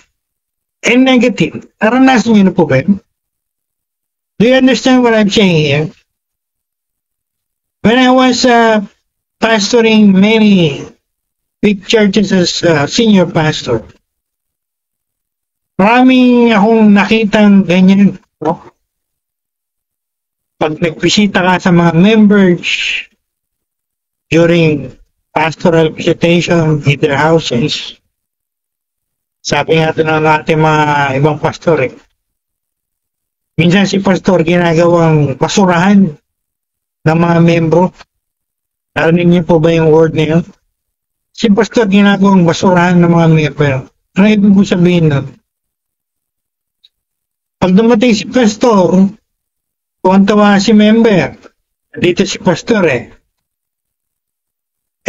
and negative. Naranasan nyo na po ba? Do you understand what I'm saying here? When I was pastoring many big churches as senior pastor, maraming akong nakitang ganyan, no? Pag nagbisita ka sa mga members during pastoral visitation in their houses, sabi nga ito ng ating mga ibang pastor, minsan si pastor ginagawang basurahan ng mga membro. Narinig niyo po ba yung word na yun? Si pastor ginagawang basurahan ng mga membro. Ano ibig ko sabihin nun? Pag dumating si pastor, tuwan-tawa si member, dito si pastor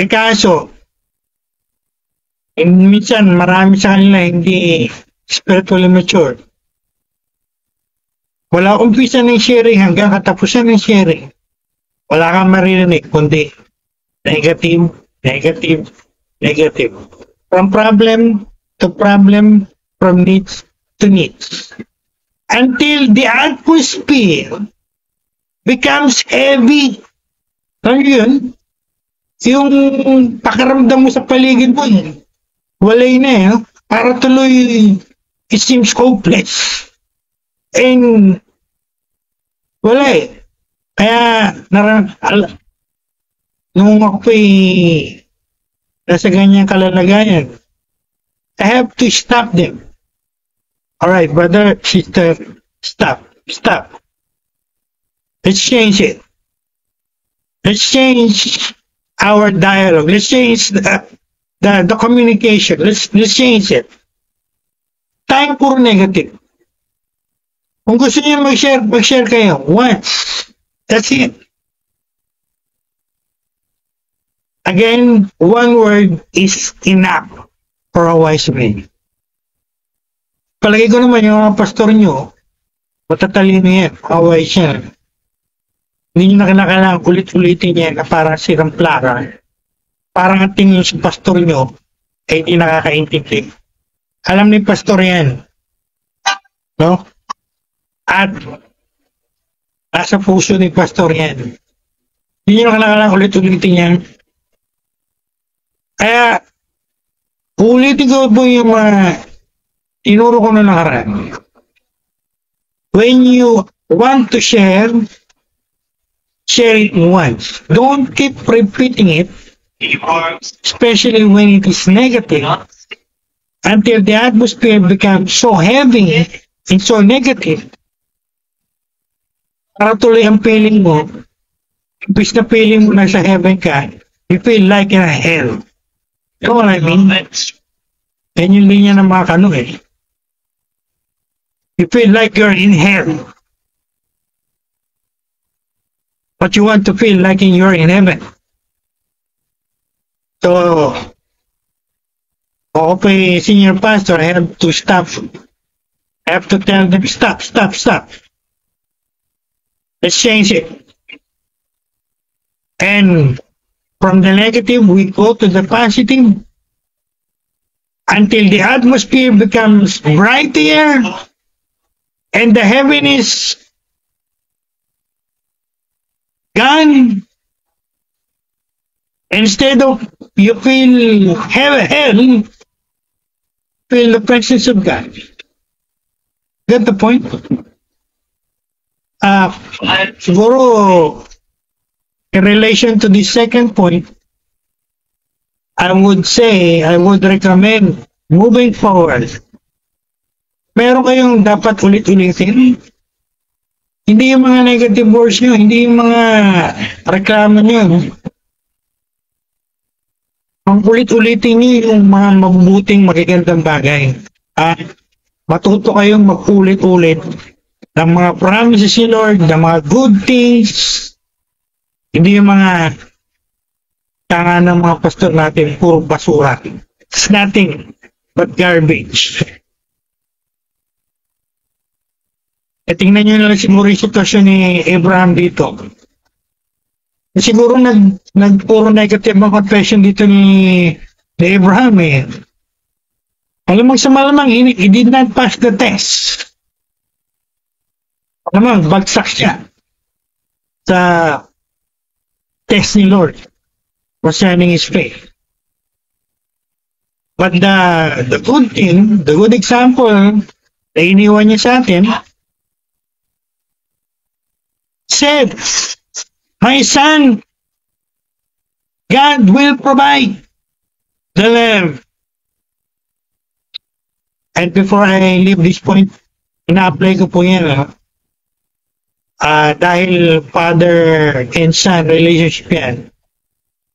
kaso, minsan marami sa kanila hindi spiritually mature. Wala umpisa ng sharing hanggang katapusan ng sharing. Wala kang maririnig, kundi negative. From problem to problem, from needs to needs. Until the atmosphere becomes heavy. Ano yun? Yung pakiramdam mo sa paligid mo, walay na para tuloy, it seems hopeless. And wala Kaya, nung ako nasa ganyang kalalagayan, I have to stop them. All right, brother, sister, stop. Let's change it. Let's change our dialogue. Let's change the communication. Let's change it. Tayo puro negative. Kung gusto niyo mag-share kayo once. That's it. Again, one word is enough for a wise man. Palagay ko naman yung mga pastor nyo, matatalino yan, wise yan. Hindi nyo na kinakailangan ulit-ulitin yan na parang sirang plaka. Parang ang tingin sa pastor nyo ay hindi nakakaintindi. Alam ni pastor yan. No? At nasa puso ni pastor yan. Hindi nyo na kinakailangan ulit-ulitin yan. Kaya, ulitin ko po yung tinuro ko na nakaraan. When you want to share it once. Don't keep repeating it, especially when it is negative, until the atmosphere becomes so heavy and so negative. Para tuloy ang feeling mo, imbis na feeling mo nasa heaven ka, you feel like in a hell. You know what I mean? Yan yung linya ng mga kano eh. You feel like you're in hell. But you want to feel like you're in heaven. So, okay, senior pastor, I have to stop. I have to tell them, stop. Let's change it. And from the negative, we go to the positive until the atmosphere becomes brighter and the heaven is gone. Instead of you feel hell, feel the presence of God. Get the point? Siguro, in relation to the second point, I would recommend moving forward. Meron kayong dapat ulit-ulitin. Hindi yung mga negative words nyo, hindi yung mga reklamo nyo. Ang ulit-ulitin nyo yung mga mabubuting magagandang bagay. Matuto kayong mag-ulit-ulit ng mga promises ni Lord, ng mga good things. Hindi yung mga tanga ng mga pastor natin, puro basura. It's nothing but garbage. E tingnan nyo na lang siguro yung sitwasyon ni Abraham dito. Siguro puro negative ang confession dito ni Abraham eh. Alamang sa malamang, he did not pass the test. Alamang, bagsak siya sa test ni Lord concerning his faith. But the good thing, the good example na iniwan niya sa atin, said, my son, God will provide the lamb. And before I leave this point, ina-apply ko po yan. Dahil father and son relationship yan,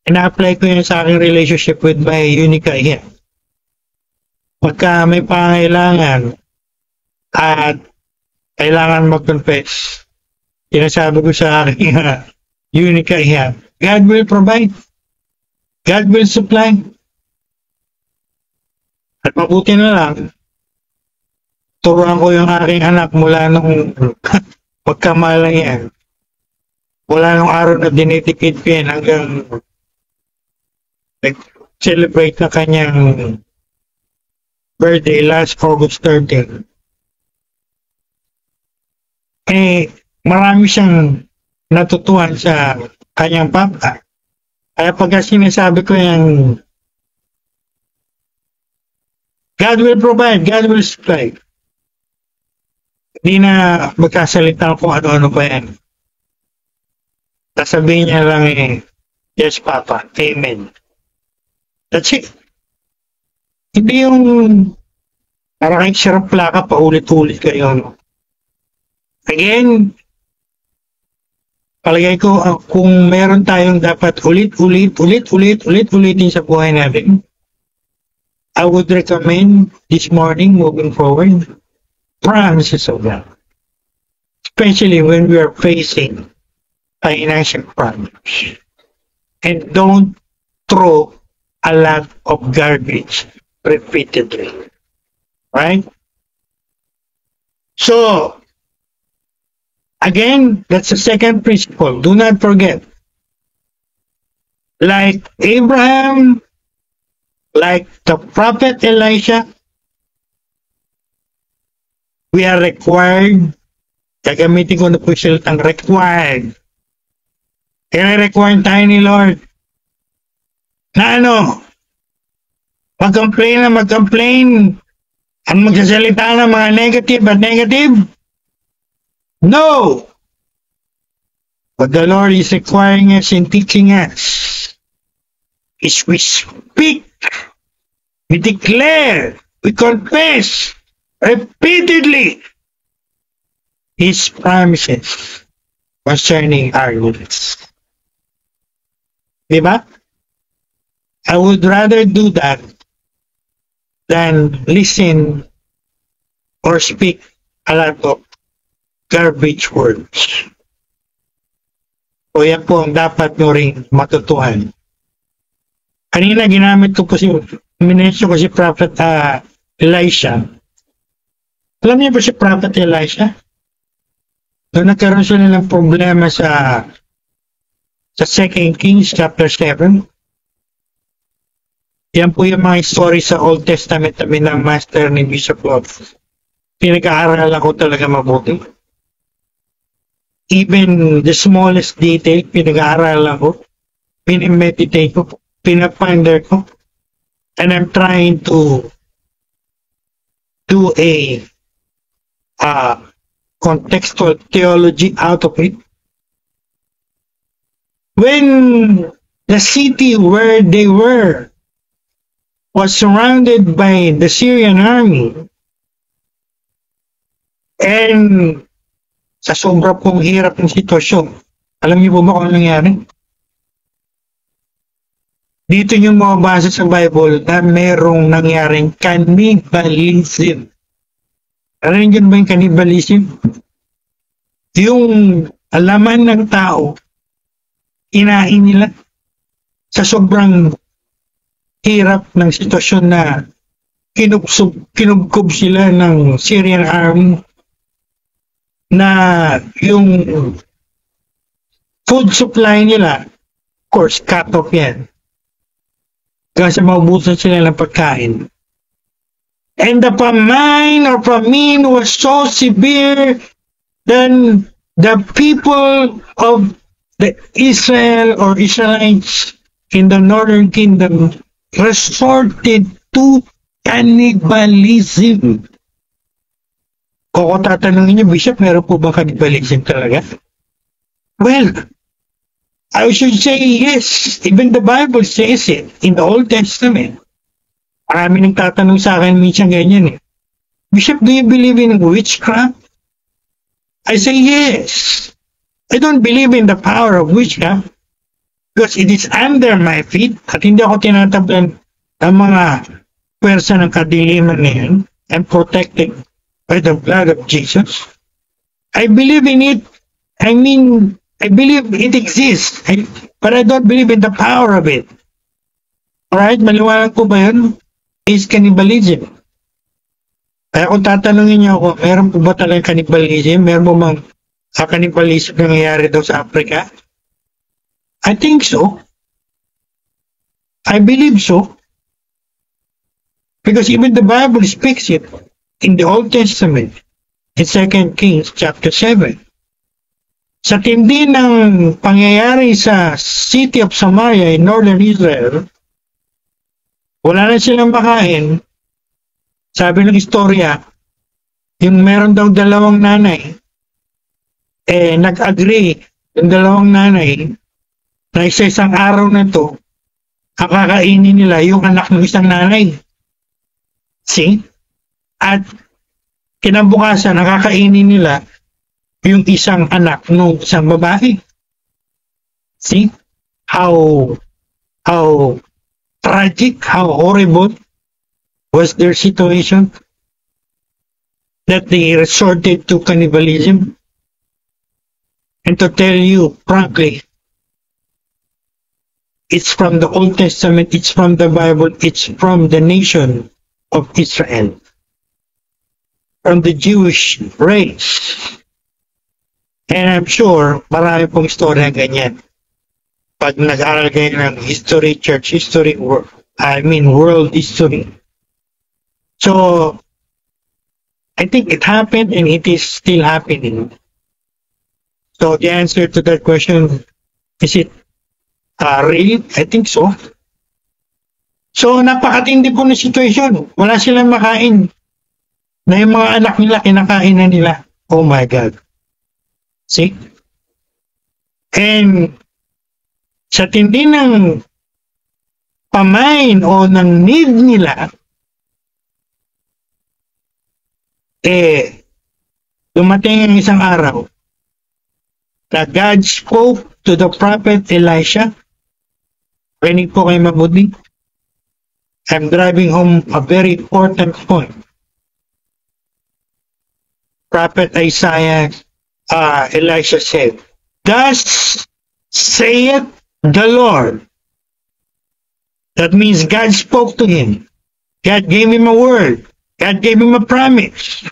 ina-apply ko yan sa aking relationship with my Unica yan. Pagka may pangailangan at kailangan mag-confess, sinasabi ko sa aking Unica yan, God will provide. God will supply. At mabuti na lang, turuan ko yung aking anak mula nung pagkamalang yan. Mula nung araw na dinitikid ko yan hanggang nag-celebrate na kanyang birthday last August 13. Eh, marami siyang natutuhan sa kanyang papa. Kaya pagka sinasabi ko yung God will provide, God will supply. Hindi na magkasalita kung ano-ano pa yan. Sasabihin niya lang yes, Papa. Amen. That's it. Hindi yung parang kahit sirap plaka pa ulit-ulit kayo. No? Again, palagay ko kung meron tayong dapat ulit-ulitin sa buhay natin, I would recommend this morning moving forward, promises of God. Especially when we are facing financial problems. And don't throw a lot of garbage repeatedly. Right? So, again, that's the second principle. Do not forget. Like Abraham, like the prophet Elisha, we are required, gagamitin ko na po yung salitang required. I-require tayo ni Lord na ano, mag-complain na mag-complain at magsasalita ng mga negative at negative. No! What the Lord is requiring us and teaching us is we speak, we declare, we confess repeatedly His promises concerning our lives. Diba? I would rather do that than listen or speak a lot of garbage words. O yan po ang dapat nyo rin matutuhan. Kanina ginamit ko po minensyon ko si Prophet Elisha. Alam niyo ba si Prophet Elisha? Doon nagkaroon sila ng problema sa 2 Kings chapter 7. Yan po yung mga story sa Old Testament na minamaster ni Bishop Love. Pinag-aaralan ko talaga mabuti. Even the smallest detail, pinag-aaralan ko, pinimeditate ko, pinaponder ko, and I'm trying to do a contextual theology out of it. When the city where they were was surrounded by the Syrian army, and sa sobra pong hirap ng sitwasyon, alam niyo po ba kung nangyari? Dito yung mababasa sa Bible na merong nangyaring cannibalism. Alam niyo ba yung cannibalism? Yung alaman ng tao, inain nila sa sobrang hirap ng sitwasyon na kinubkob sila ng Syrian army na yung food supply nila, of course, cut off yan. Kasi maubusan sila ng pagkain. And the famine was so severe that the people of the Israelites in the northern kingdom resorted to cannibalism. Kung tatanungin niyo, Bishop, meron po ba cannibalism talaga? Well, I should say yes. Even the Bible says it in the Old Testament. Marami nang tatanong sa akin minsan ganyan eh. Bishop, do you believe in witchcraft? I say yes. I don't believe in the power of witchcraft because it is under my feet at hindi ako tinatablan ng mga pwersa ng kadiliman na yan and protected by the blood of Jesus. I believe in it. I mean, I believe it exists, but I don't believe in the power of it. Alright, maliwanag po ba yun? Is cannibalism. Kaya kung tatanungin niyo ako, meron po ba talagang cannibalism? Meron po bang cannibalism na nangyayari daw sa Africa? I think so. I believe so. Because even the Bible speaks it in the Old Testament, in 2 Kings chapter 7. Sa tindi ng pangyayari sa city of Samaria in northern Israel, wala na silang makain. Sabi ng istorya, yung meron daw dalawang nanay, nag-agree yung dalawang nanay na isa-isang araw na to, ang kakainin nila yung anak ng isang nanay. See? At kinabukasan, nakakainin nila yung isang anak ng isang babae. See? How tragic, how horrible was their situation that they resorted to cannibalism. And to tell you frankly, it's from the Old Testament, it's from the Bible, it's from the nation of Israel, from the Jewish race. And I'm sure marami pong istorya ganyan. Pag nag-aral kayo ng history, church history, world history. So, I think it happened and it is still happening. So, the answer to that question, is it real? I think so. So, napakatindi po na situation. Wala silang makain. Na yung mga anak nila, kinakain na nila. Oh my God. See? And, sa tindi ng pamain o ng need nila, dumating ang isang araw na God spoke to the prophet Elisha. Rinig po kayo mabuti. I'm driving home a very important point. Prophet Isaiah, Elisha said, "Thus saith the Lord." That means God spoke to him. God gave him a word. God gave him a promise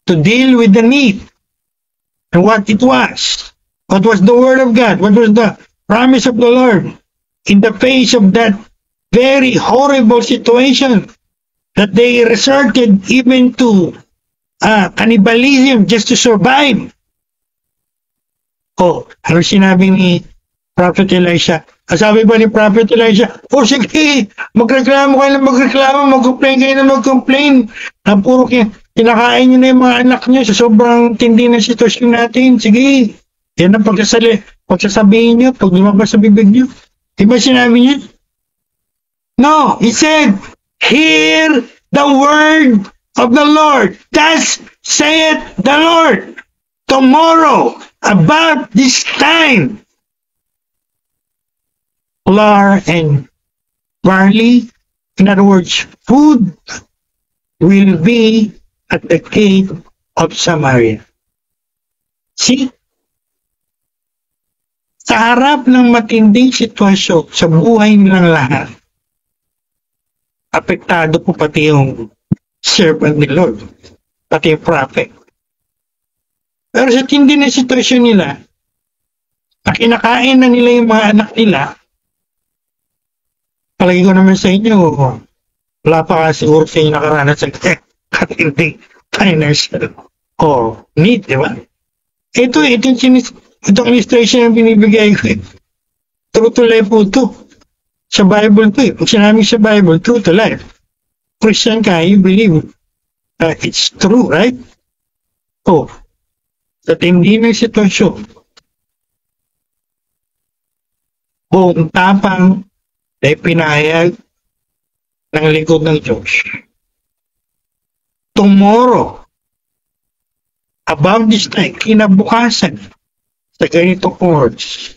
to deal with the need. And what it was. What was the word of God? What was the promise of the Lord? In the face of that very horrible situation that they resorted even to cannibalism just to survive. Oh, ano sinabi ni Prophet Elisha? Sabi ba ni Prophet Elisha, oh sige, magreklamo kayo na magreklamo, mag-complain kayo na mag-complain. Na puro kinakain nyo na yung mga anak nyo sa sobrang tindi na sitwasyon natin. Sige, yan ang pagsasabihin nyo, pag lumabas sa bibig nyo. Diba sinabi niya? No, he said, hear the word of the Lord. Thus saith the Lord. Tomorrow, about this time, flour and barley, in other words, food, will be at the gate of Samaria. See? Sa harap ng matinding sitwasyon sa buhay nilang lahat, apektado po pati yung servant ni Lord, pati yung prophet. Pero sa tindi na sitwasyon nila, na kinakain na nila yung mga anak nila, palagi ko naman sa inyo, wala pa kasi siguro sa inyo nakaranas sa katinding financial o need, di ba? Itong illustration na binibigay ko, true to life po ito. Sa Bible ito. Pag sinabi sa Bible, true to life. Christian ka, you believe it's true, right? Oh, sa tindi ng sitwasyon, buong tapang na ipinahayag ng lingkod ng Diyos. Tomorrow, about this time, kinabukasan, sa ganitong words,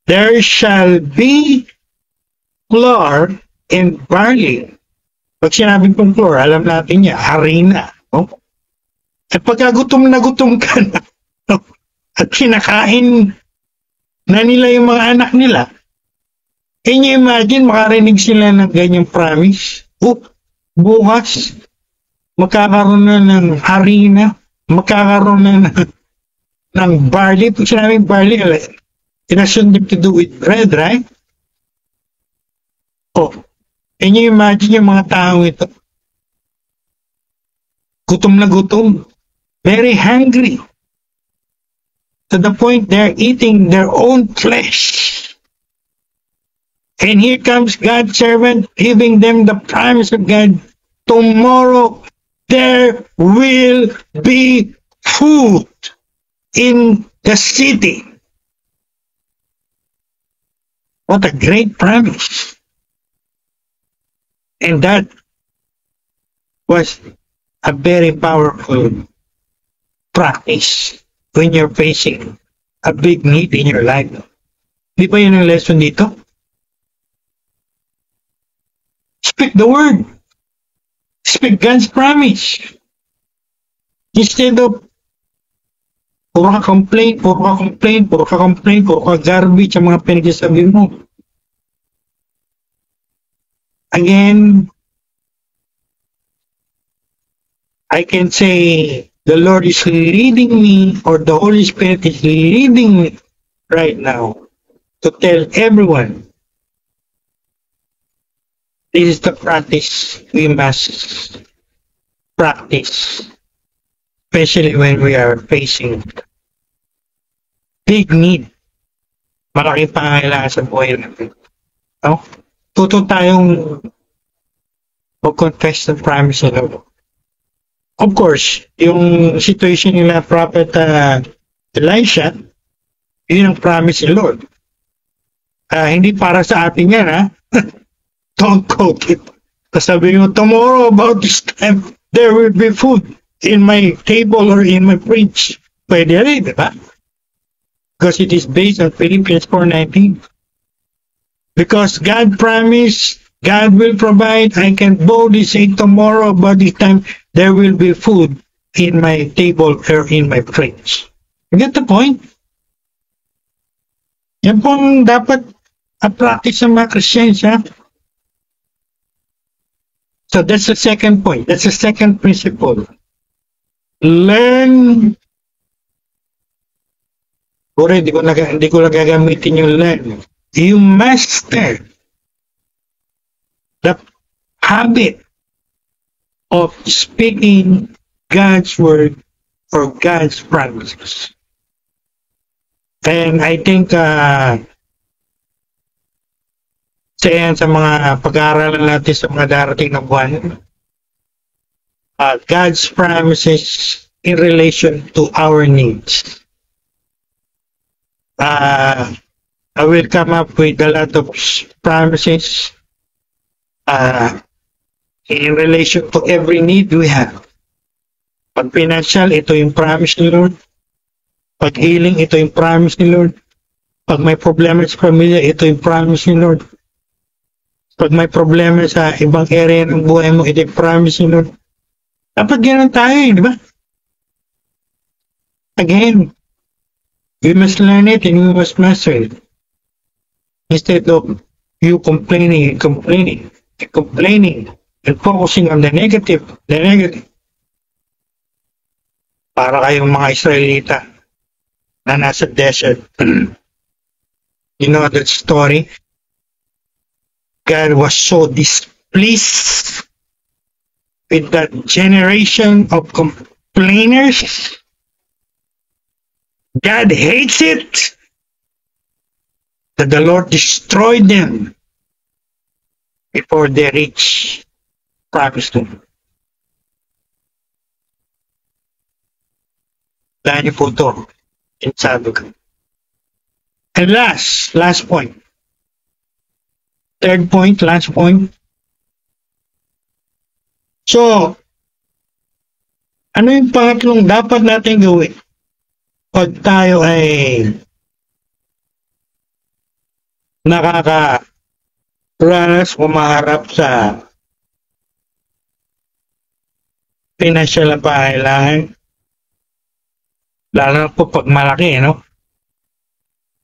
there shall be flour and barley. Pag sinabing pong flour, alam natin niya, harina. No? At pagka gutom na gutom ka na, no? At kinakain na nila yung mga anak nila, can you imagine, makarinig sila ng ganyang promise? Bukas, magkakaroon na ng harina, magkakaroon na ng barley. Pag sinabing barley, it has something to do with bread, right? Oh, can you imagine yung mga tao ito? Gutom na gutom. Very hungry. To the point they're eating their own flesh. And here comes God's servant giving them the promise of God. Tomorrow there will be food in the city. What a great promise. And that was a very powerful practice when you're facing a big need in your life. Di ba yun ang lesson dito? Speak the word. Speak God's promise. Instead of puro ka complain, puro ka garbage ang mga pinagsasabi mo. Again, I can say the Lord is leading me, or the Holy Spirit is leading me right now to tell everyone this is the practice we must practice, especially when we are facing big need. Malaking pangangailangan sa buhay natin. No? Tuto tayong mag-confess ng promise ng Lord. Of course, yung situation nila Prophet Elisha, yun ang promise ni Lord. Hindi para sa atin yan, ha? Don't quote it. Sabi mo, tomorrow about this time, there will be food in my table or in my fridge. Pwede rin, di ba? Because it is based on Philippians 4:19. Because God promised, God will provide. I can boldly say tomorrow about this time, there will be food in my table or in my fridge. You get the point? Yan pong dapat practice ng mga Christians, ha? So that's the second point. That's the second principle. Learn. Pure, hindi ko na gagamitin yung learn. You master the habit of speaking God's word or God's promises. And I think sa mga pag-aaralan natin sa mga darating na buwan, God's promises in relation to our needs. I will come up with a lot of promises in relation to every need we have. Pag financial, ito yung promise ni Lord. Pag healing, ito yung promise ni Lord. Pag may problema sa pamilya, ito yung promise ni Lord. Pag may problema sa ibang area ng buhay mo, ito yung promise ni Lord. Dapat gano'n tayo, di ba? Again, we must learn it and we must master it. Instead of you complaining and focusing on the negative. Para kayong mga Israelita na nasa desert. You know that story? God was so displeased with that generation of complainers. God hates it that the Lord destroyed them before they reach promised land. Dahil po ito, sabi ko. And last point. Third point, last point. So, ano yung pangatlong dapat natin gawin pag tayo ay nakakaranas o maharap sa financial na pangailangan? Lalo na po pag malaki, no?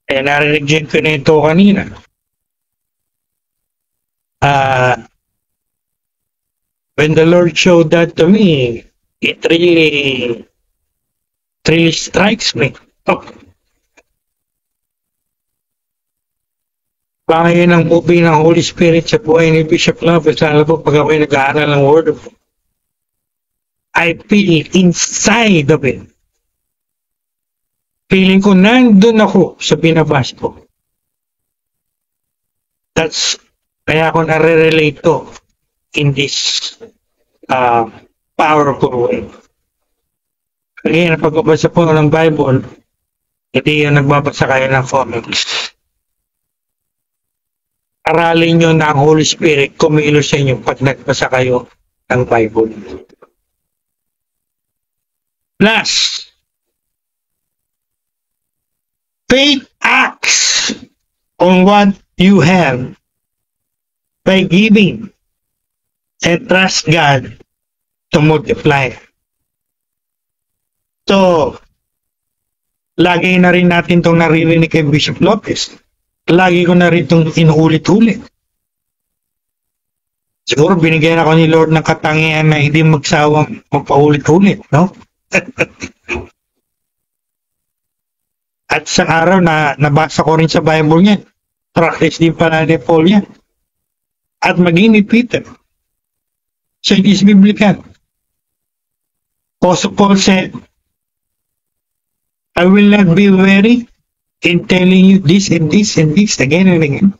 Eh, narinig din ko na ito kanina. When the Lord showed that to me, it really strikes me. Oh. Pangayon ng movie ng Holy Spirit sa buhay ni Bishop Lopez, lalo po pag ako'y nag-aaral ng Word of God, I feel inside of it. Feeling ko nandun ako sa binabasa ko. That's kaya ako nare-relate to in this powerful way. Kaya pagbabasa po ng Bible, hindi yung nagbabasa kayo ng comics. Aralin nyo na ang Holy Spirit kumilos sa inyo pag nagbasa kayo ng Bible. Plus, faith acts on what you have by giving and trust God to multiply. So, lagi na rin natin itong naririnig kay Bishop Lopez. Lagi ko na rin itong inuulit-ulit. Siguro binigyan ako ni Lord ng katangian na hindi magsawang magpaulit-ulit, no? At sa araw na nabasa ko rin sa Bible niya, practice din pala ni Paul yan. At maging ni Peter. So it is biblical. Also Paul said, I will not be weary in telling you this and this and this again and again.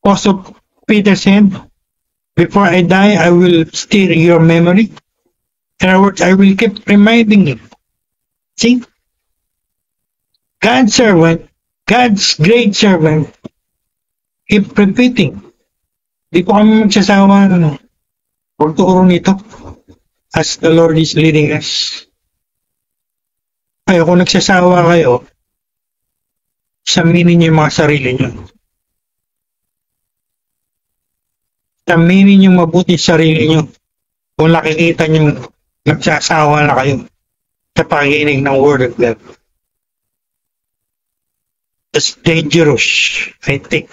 Also Peter said, before I die, I will steer your memory. In other words, I will keep reminding you. See? God's servant, God's great servant, keep repeating. Di po kami magsasawa pagturo nito as the Lord is leading us. Kaya kung nagsasawa kayo, saminin niyo yung mga sarili niyo. Saminin niyo mabuti sa sarili niyo kung nakikita niyo nagsasawa na kayo sa pakikinig ng Word of God. It's dangerous, I think.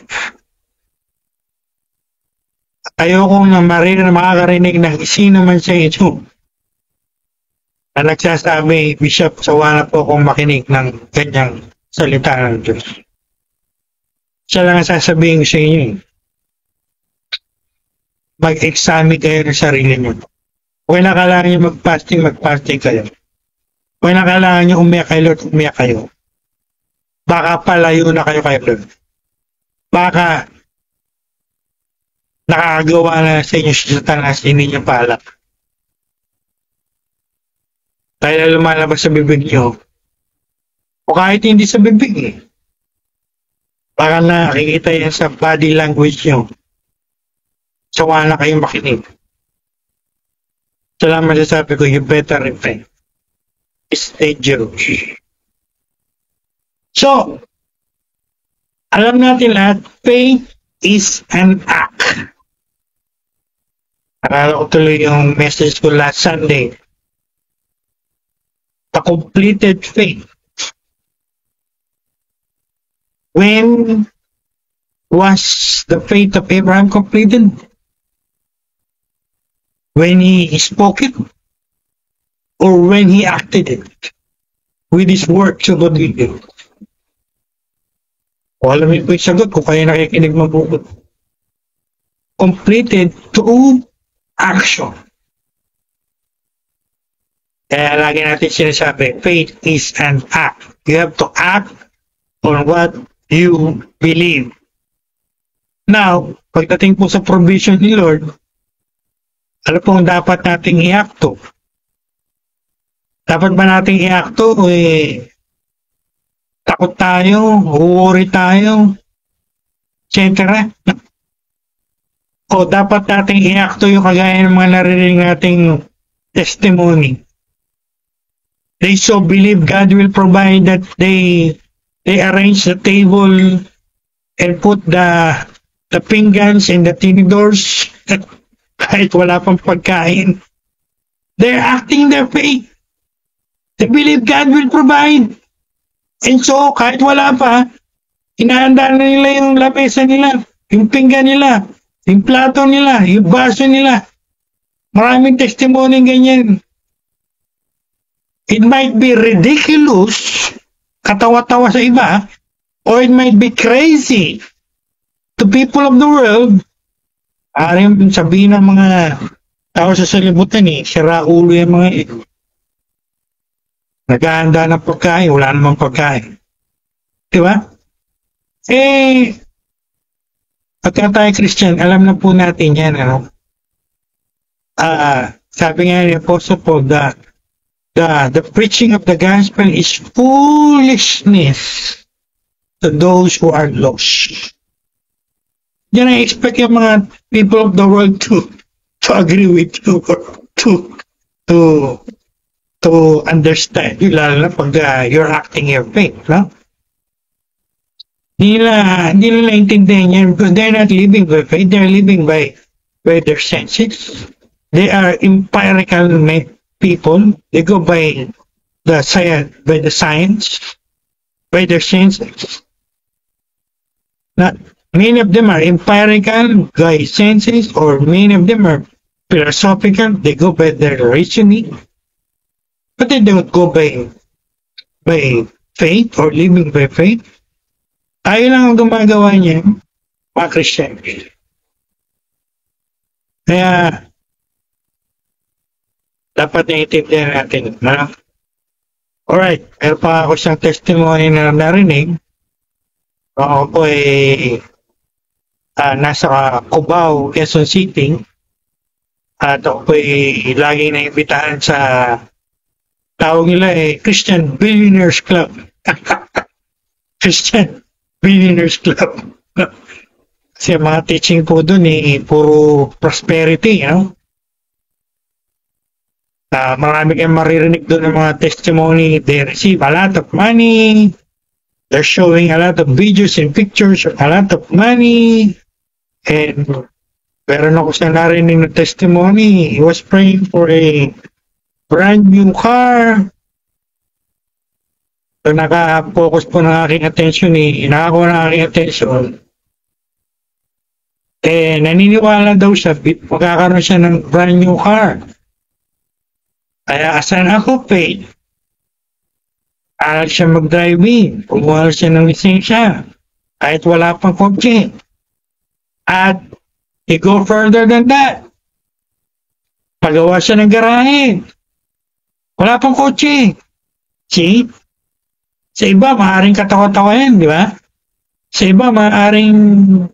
Ayoko na makakarinig ng sino man sa ito na nagsasabi, Bishop, sawa na po akong makinig ng ganyang salita ng Diyos. Siya lang ang sasabihin sa inyo. Mag-examine kayo ng sarili niyo. Kung na kailangan niyo mag-fasting kayo. Kung na kailangan niyo umiyak kay Lord, umiyak kayo. Baka palayo na kayo kay Lord. Baka nakakagawa na sa inyo si Satanas, hindi niyo paalap. Dahil lumalabas sa bibig niyo, o kahit hindi sa bibig eh. Baka nakikita yan sa body language niyo. Sawa na kayong makinig. Salamat sa sabi ko, you better repent. It's dangerous. So, alam natin lahat, faith is an act. Nakala ko tuloy yung message ko last Sunday. The completed faith. When was the faith of Abraham completed? When he spoke it? Or when he acted it? With his words of obedience? O alam mo po yung sagot kung kayo nakikinig mabuti. Completed through action. Kaya lagi natin sinasabi, faith is an act. You have to act on what you believe. Now, pagdating po sa provision ni Lord, ano pong dapat nating i-acto? Dapat ba nating i-acto? Takot tayo, worry tayo, etc. O dapat nating i-acto yung kagaya ng mga naririnig nating testimony. They so believe God will provide that they arrange the table and put the pinggans and the tinidors kahit wala pang pagkain. They're acting their faith. They believe God will provide. And so, kahit wala pa, inahanda na nila yung lamesa nila, yung pinggan nila, yung plato nila, yung baso nila. Maraming testimony ganyan. It might be ridiculous, katawa-tawa sa iba, or it might be crazy to people of the world. Aring sabihin ng mga tao sa salibutan sira ulo yung mga ito. Naghahanda ng pagkain, wala namang pagkain. Diba? Pagka tayo Christian, alam na po natin yan, ano? Sabi nga ni Apostle Paul, the preaching of the gospel is foolishness to those who are lost. Yan ang expect yung mga people of the world to agree with you or to to understand you, lalo na pag you're acting your faith, no? Hindi nila naintindihan yan because they're not living by faith, they're living by their senses. They are empirical people. They go by the science, by their senses. Not many of them are empirical by senses, or many of them are philosophical. They go by their reasoning, but they don't go by faith or living by faith. Tayo lang ang gumagawa niya, mga Christian. Kaya, dapat naiintindihan natin. No? Alright, meron pa ako isang testimony na narinig. Ako po ay nasa Cubao, Quezon City. At ako po ay laging naimbitahan sa tawag nila Christian Billionaires Club. Christian Billionaires Club. Kasi mga teaching po doon puro prosperity, you know? Marami kayong maririnig doon ng mga testimony. They receive a lot of money. They're showing a lot of videos and pictures of a lot of money. And meron ako sa narinig na testimony. He was praying for a brand new car. So naka-focus po ng aking attention, nakakuha ng aking attention. Naniniwala daw siya, magkakaroon siya ng brand new car. Kaya asan ako, faith? Aral siya mag-driving, kumuha siya ng lisensya, kahit wala pang kotse. At he go further than that. Pagawa siya ng garahe. Wala pang kotse. See? Sa iba, maaaring katawa-tawa yan, di ba? Sa iba, maaaring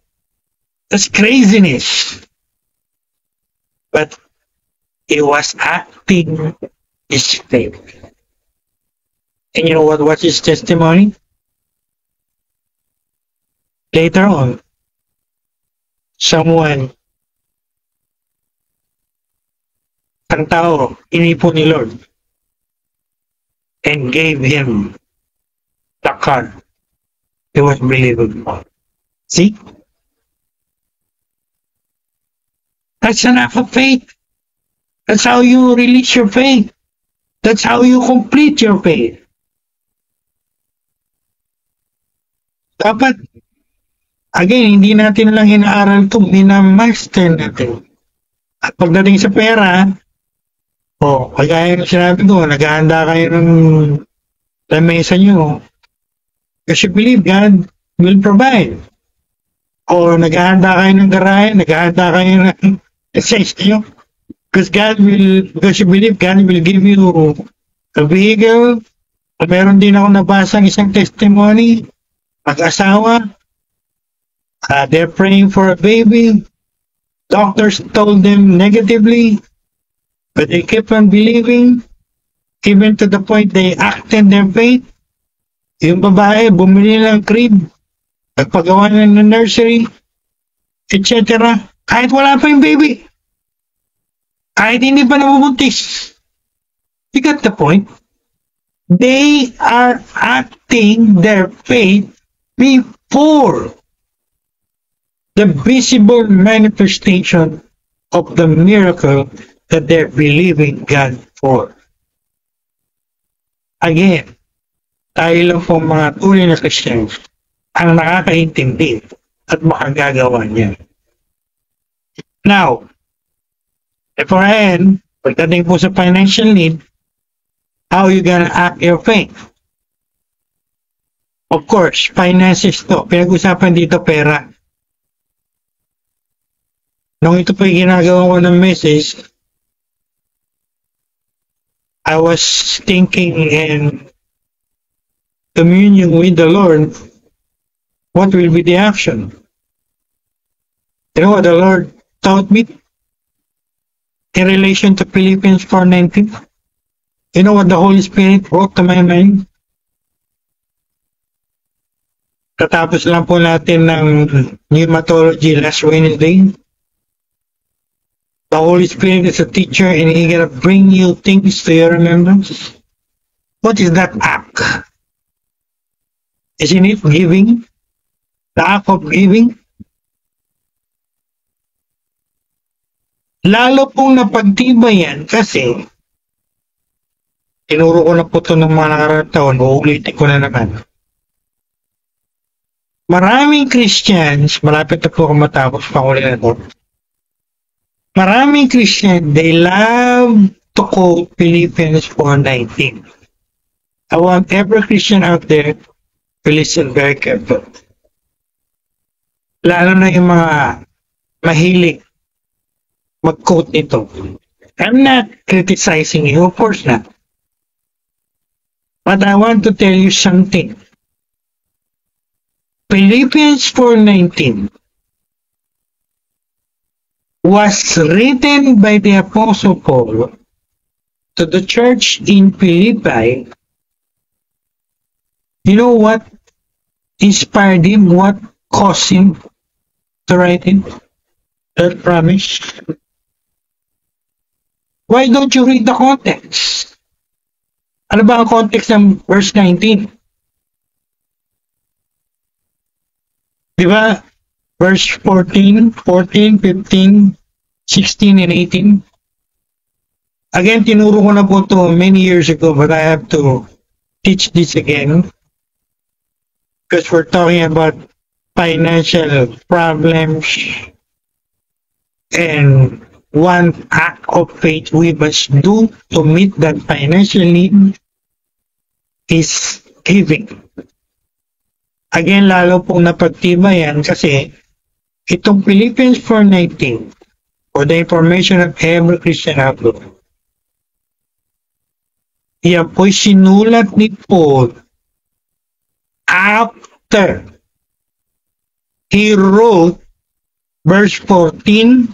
that's craziness. But he was acting his faith. And you know what was his testimony? Later on, ang tao, inipon ni Lord and gave him the car. It was believable. See? That's an act of faith. That's how you release your faith. That's how you complete your faith. Dapat, again, hindi natin lang inaaral ito, minamaster natin. At pagdating sa pera, kagaya ng sinabi ko, naghahanda kayo ng lamesa nyo. Because you believe God will provide. O naghahanda kayo ng garahe, naghahanda kayo ng essence nyo. Because you believe God will give you a vehicle. Meron din ako nabasang isang testimony. Mag-asawa. They're praying for a baby. Doctors told them negatively. But they kept on believing. Even to the point they acted their faith. Yung babae, bumili ng crib. Nagpagawa ng nursery. Etc. Kahit wala pa yung baby. Kahit hindi pa nabubuntis. You got the point? They are acting their faith before the visible manifestation of the miracle that they're believing God for. Again, tayo lang po mga tunay na Christians ang nakakaintindi at makagagawa niya. Now, before I end, pagdating po sa financial need, how you gonna act your faith? Of course, finances to. Pinag-usapan dito pera. Nung ito po yung ginagawa ko ng message, I was thinking and communion with the Lord, what will be the action? You know what the Lord taught me in relation to Philippians 4:19? You know what the Holy Spirit brought to my mind? Katapos lang po natin ng pneumatology last Wednesday. The Holy Spirit is a teacher and He gonna bring you things to your remembrance. What is that act? Isn't it giving? The act of giving? Lalo pong napagtibay yan kasi tinuro ko na po ito ng mga nakaraang taon, uulitin ko na naman. Maraming Christians, malapit na po ako matapos pa ko na ito. Maraming Christians, they love to quote Philippians 4:19. I want every Christian out there to listen very carefully. Lalo na yung mga mahilig mag-quote nito. I'm not criticizing you, of course not. But I want to tell you something. Philippians 4:19 was written by the Apostle Paul to the church in Philippi. You know what inspired him? What caused him to write it? That promise. Why don't you read the context? Ano ba ang context ng verse 19? Di ba? Verse 14, 15, 16, and 18. Again, tinuro ko na po ito many years ago, but I have to teach this again. Because we're talking about financial problems and one act of faith we must do to meet that financial need is giving. Again, lalo pong napagtibay yan kasi itong Philippians 4:19 for the information of every Christian outlook. Yan po'y sinulat ni Paul after he wrote verse 14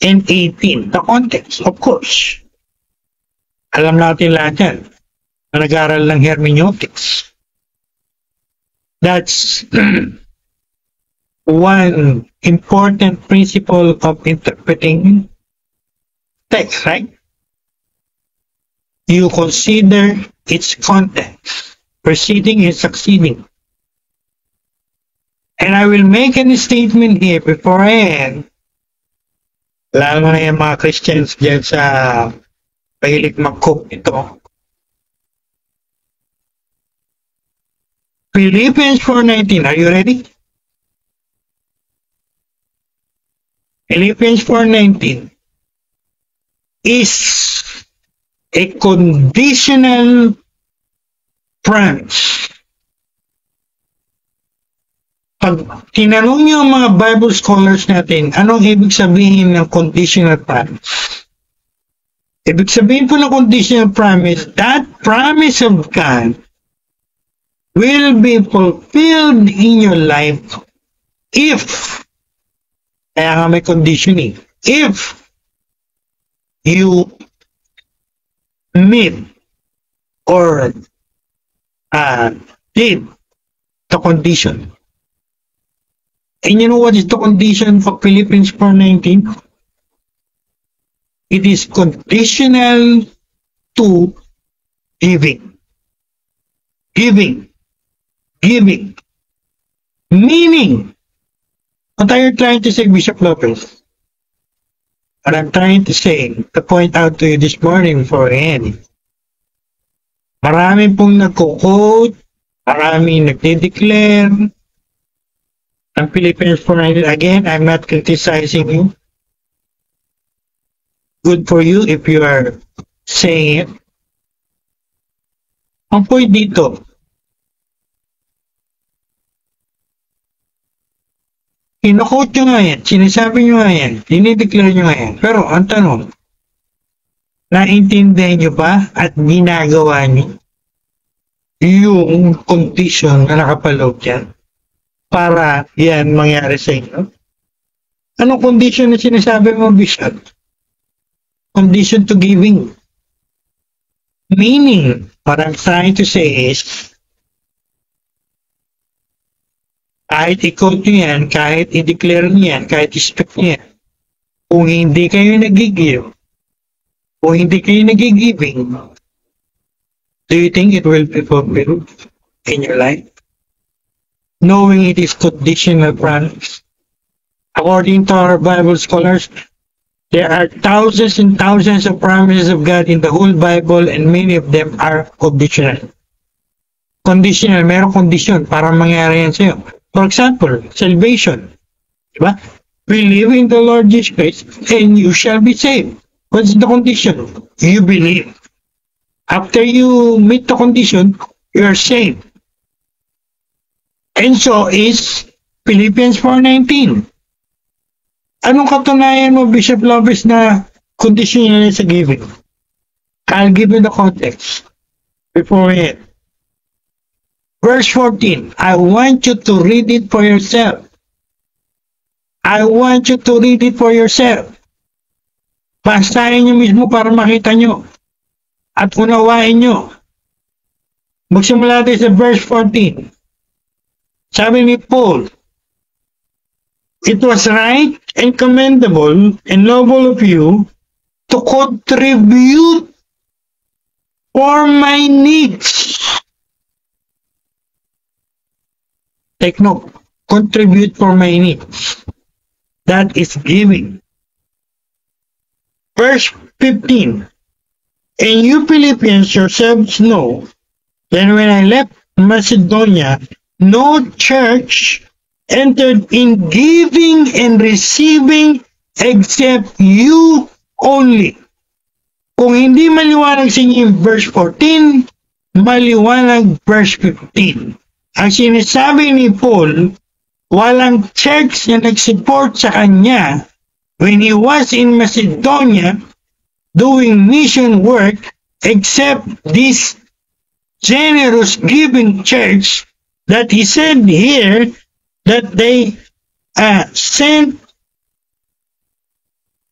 and 18. The context, of course. Alam natin lahat yan na nag-aral ng hermeneutics. That's one important principle of interpreting text, right? You consider its context, preceding and succeeding. And I will make a statement here before I end, lalo na yung mga Christians dyan sa pahilig mag-quote ito. Philippians 4:19, are you ready? Philippians 4:19 is a conditional promise. Pag tinanong niyo ang mga Bible scholars natin, anong ibig sabihin ng conditional promise? Ibig sabihin po ng conditional promise, that promise of God will be fulfilled in your life if, kaya nga may conditioning, if you meet or did the condition. And you know what is the condition for Philippians 4:19? It is conditional to giving. Giving. Giving. Meaning, what are you trying to say, Bishop Lopez? What I'm trying to say, to point out to you this morning before I end, marami pong nagko-quote, marami nagde-declare ang Philippians 4:19. Again, I'm not criticizing you. Good for you if you are saying it. Ang point dito, ino-quote nyo nga yan, sinasabi nyo nga yan, dinideclare nyo nga yan. Pero ang tanong, naintindihan nyo ba at ginagawa nyo yung condition na nakapaloob yan para yan mangyari sa inyo? Anong condition na sinasabi mo, Bishop? Condition to giving. Meaning, what I'm trying to say is, kahit i-quote nyo yan, kahit i-declare nyo yan, kahit i-speak nyo yan, Kung hindi kayo nag-give, kung hindi kayo nag-giving, do you think it will be fulfilled in your life? Knowing it is conditional promise. According to our Bible scholars, there are thousands and thousands of promises of God in the whole Bible, and many of them are conditional. Conditional, merong condition para mangyari yan sa'yo. For example, salvation. Diba? Believe in the Lord Jesus Christ and you shall be saved. What's the condition? You believe. After you meet the condition, you are saved. And so is Philippians 4:19. Anong katunayan mo, Bishop Lopez, na conditional sa giving? I'll give you the context before we end. Verse 14, I want you to read it for yourself. I want you to read it for yourself. Basahin nyo mismo para makita nyo at unawain nyo. Magsimula tayo sa verse 14. Sabi ni Paul, it was right and commendable and noble of you to contribute for my needs. Take note, contribute for my needs. That is giving. Verse 15, and you Philippians yourselves know that when I left Macedonia, no church entered in giving and receiving except you only. Kung hindi maliwanag sa inyo yung verse 14, maliwanag verse 15. Ang sinasabi ni Paul, walang church na nag-support sa kanya when he was in Macedonia doing mission work except this generous giving church that he said here that they sent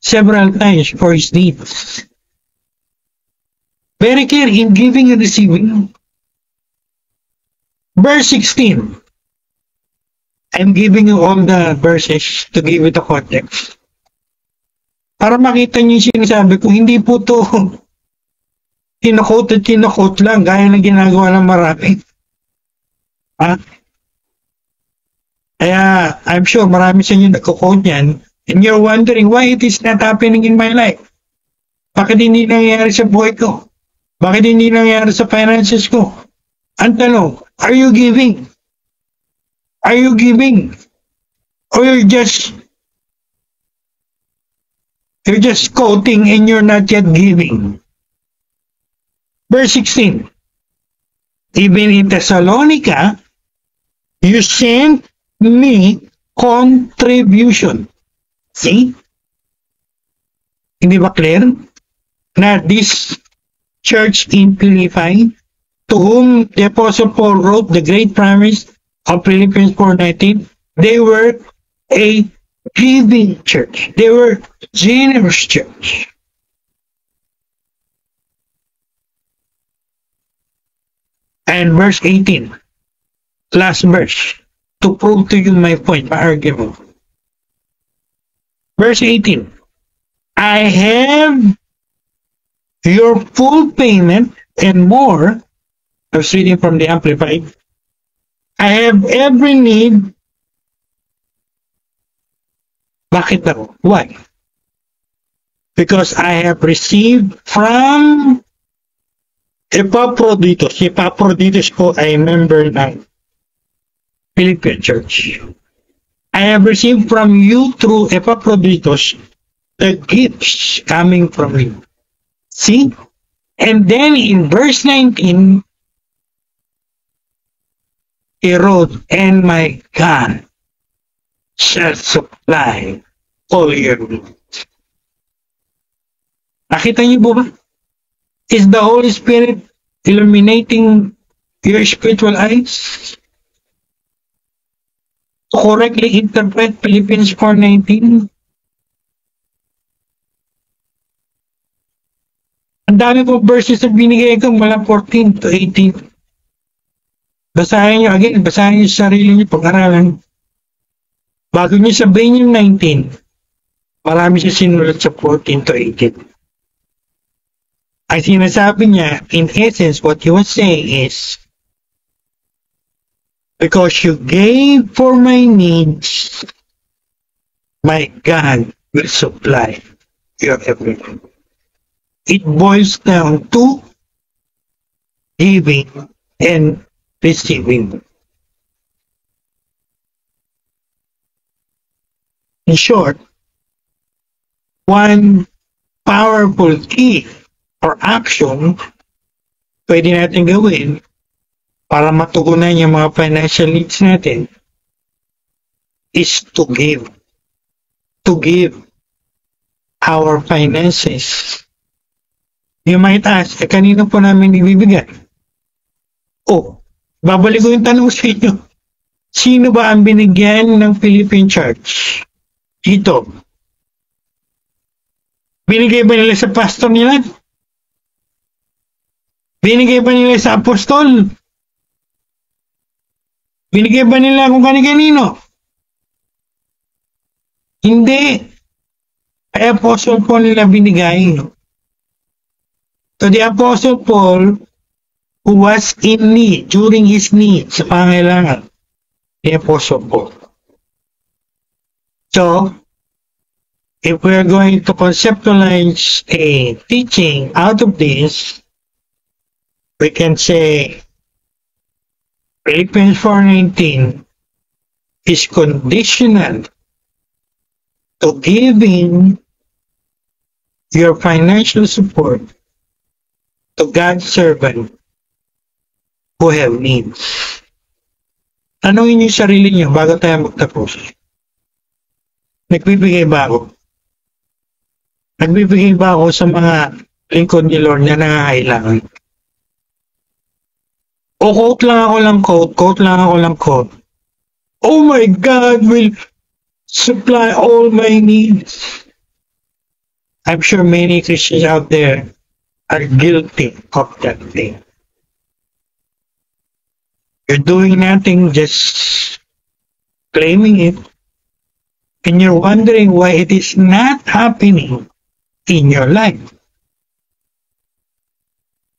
several times for his needs. Very clear in giving and receiving. Verse 16. I'm giving you all the verses to give you the context. Para makita niyo yung sinasabi ko, hindi po to tinakot at tinakot lang gaya na ginagawa ng marami. Kaya, I'm sure marami sa inyo nagkukot yan, and you're wondering why it is not happening in my life. Bakit hindi nangyayari sa buhay ko? Bakit hindi nangyayari sa finances ko? Ang tanong, are you giving? Are you giving? Or you're just quoting and you're not yet giving? Verse 16. Even in Thessalonica, you sent me contribution. See? Hindi ba clear? Na this church in Philippi, to whom the Apostle Paul wrote the great promise of Philippians 4:19, they were a giving church. They were generous church. And verse 18, last verse, to prove to you my point, my argument. Verse 18, I have your full payment and more. I was reading from the Amplified. I have every need. Bakit daw? Why? Because I have received from Epaphroditus. Si Epaphroditus po ay member ng Philippian Church. I have received from you through Epaphroditus the gifts coming from you. See? And then in verse 19, he wrote, and my God shall supply all your needs. Nakita niyo po ba? Is the Holy Spirit illuminating your spiritual eyes to correctly interpret Philippians 4:19? Ang dami po verses na binigay ko mula 14 to 18. Basahin nyo again, basahin nyo sa sarili nyo, pag-aralan. Bago nyo sabihin yung 19, Marami siya sinulat sa 14 to 18. Ang sinasabi niya, in essence, what he was saying is, because you gave for my needs, my God will supply your everything. It boils down to giving and receiving. In short, one powerful key or action pwede natin gawin para matugunan yung mga financial needs natin is to give. To give our finances. You might ask, kanino po namin ibibigay? Oh, babalik ko yung tanong sa inyo. Sino ba ang binigyan ng Philippine Church? Dito. Binigay ba nila sa pastor nila? Binigay ba nila sa apostol? Binigay ba nila kung kani-kanino? Hindi. Ay Apostle Paul nila binigay. So the Apostle Paul, who was in need, during his need, sa pangailangan, the Apostle Paul. So, if we are going to conceptualize a teaching out of this, we can say Philippians 4:19 is conditional to giving your financial support to God's servant who have needs. Tanungin niyo yung sarili niyo bago tayo magtapos. Nagbibigay ba ako? Nagbibigay ba ako sa mga lingkod ni Lord na nangangailangan? O quote lang ako lang. Oh my God will supply all my needs. I'm sure many Christians out there are guilty of that thing. You're doing nothing, just claiming it, and you're wondering why it is not happening in your life.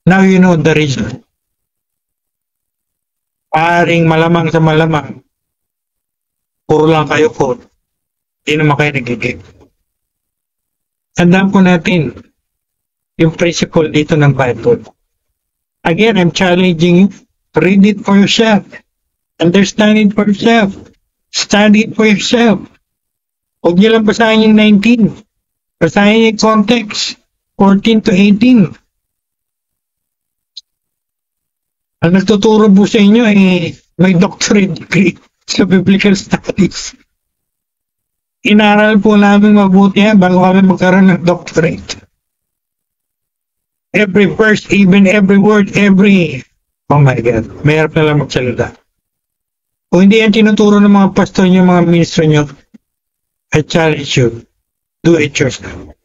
Now you know the reason. Paring malamang sa malamang, puro lang kayo quote, hindi naman kayo nagigig. Tandaan po natin yung principle dito ng Bible. Again, I'm challenging you, read it for yourself, understand it for yourself, study it for yourself. Huwag niyo lang basahin yung 19. Basahin yung context, 14 to 18. Ang nagtuturo po sa inyo ay may doctorate degree sa biblical studies. Inaral po namin mabuti yan bago kami magkaroon ng doctorate. Every verse, even every word, oh my God, mayroon na lang magsalita. Kung hindi yan tinuturo ng mga pastor nyo, mga ministro nyo, I challenge you, do it yourself.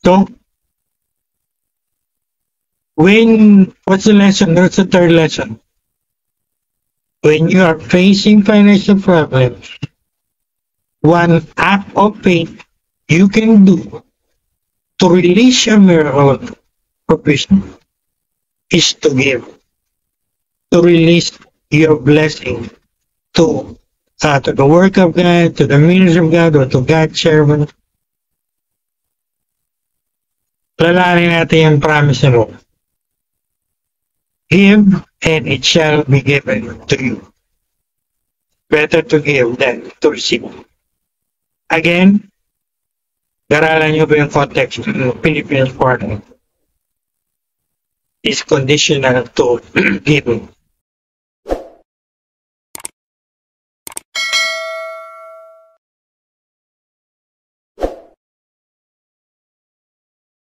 So, what's the lesson? That's the third lesson. When you are facing financial problems, one act of faith you can do to release your miracle provision is to give, to release your blessing to the work of God, to the ministry of God, or to God's servant. Lalanin natin yung promise ng Lord. Give, and it shall be given to you. Better to give than to receive. Again, garalan nyo ba yung context ng Philippians 4? Is conditional to giving.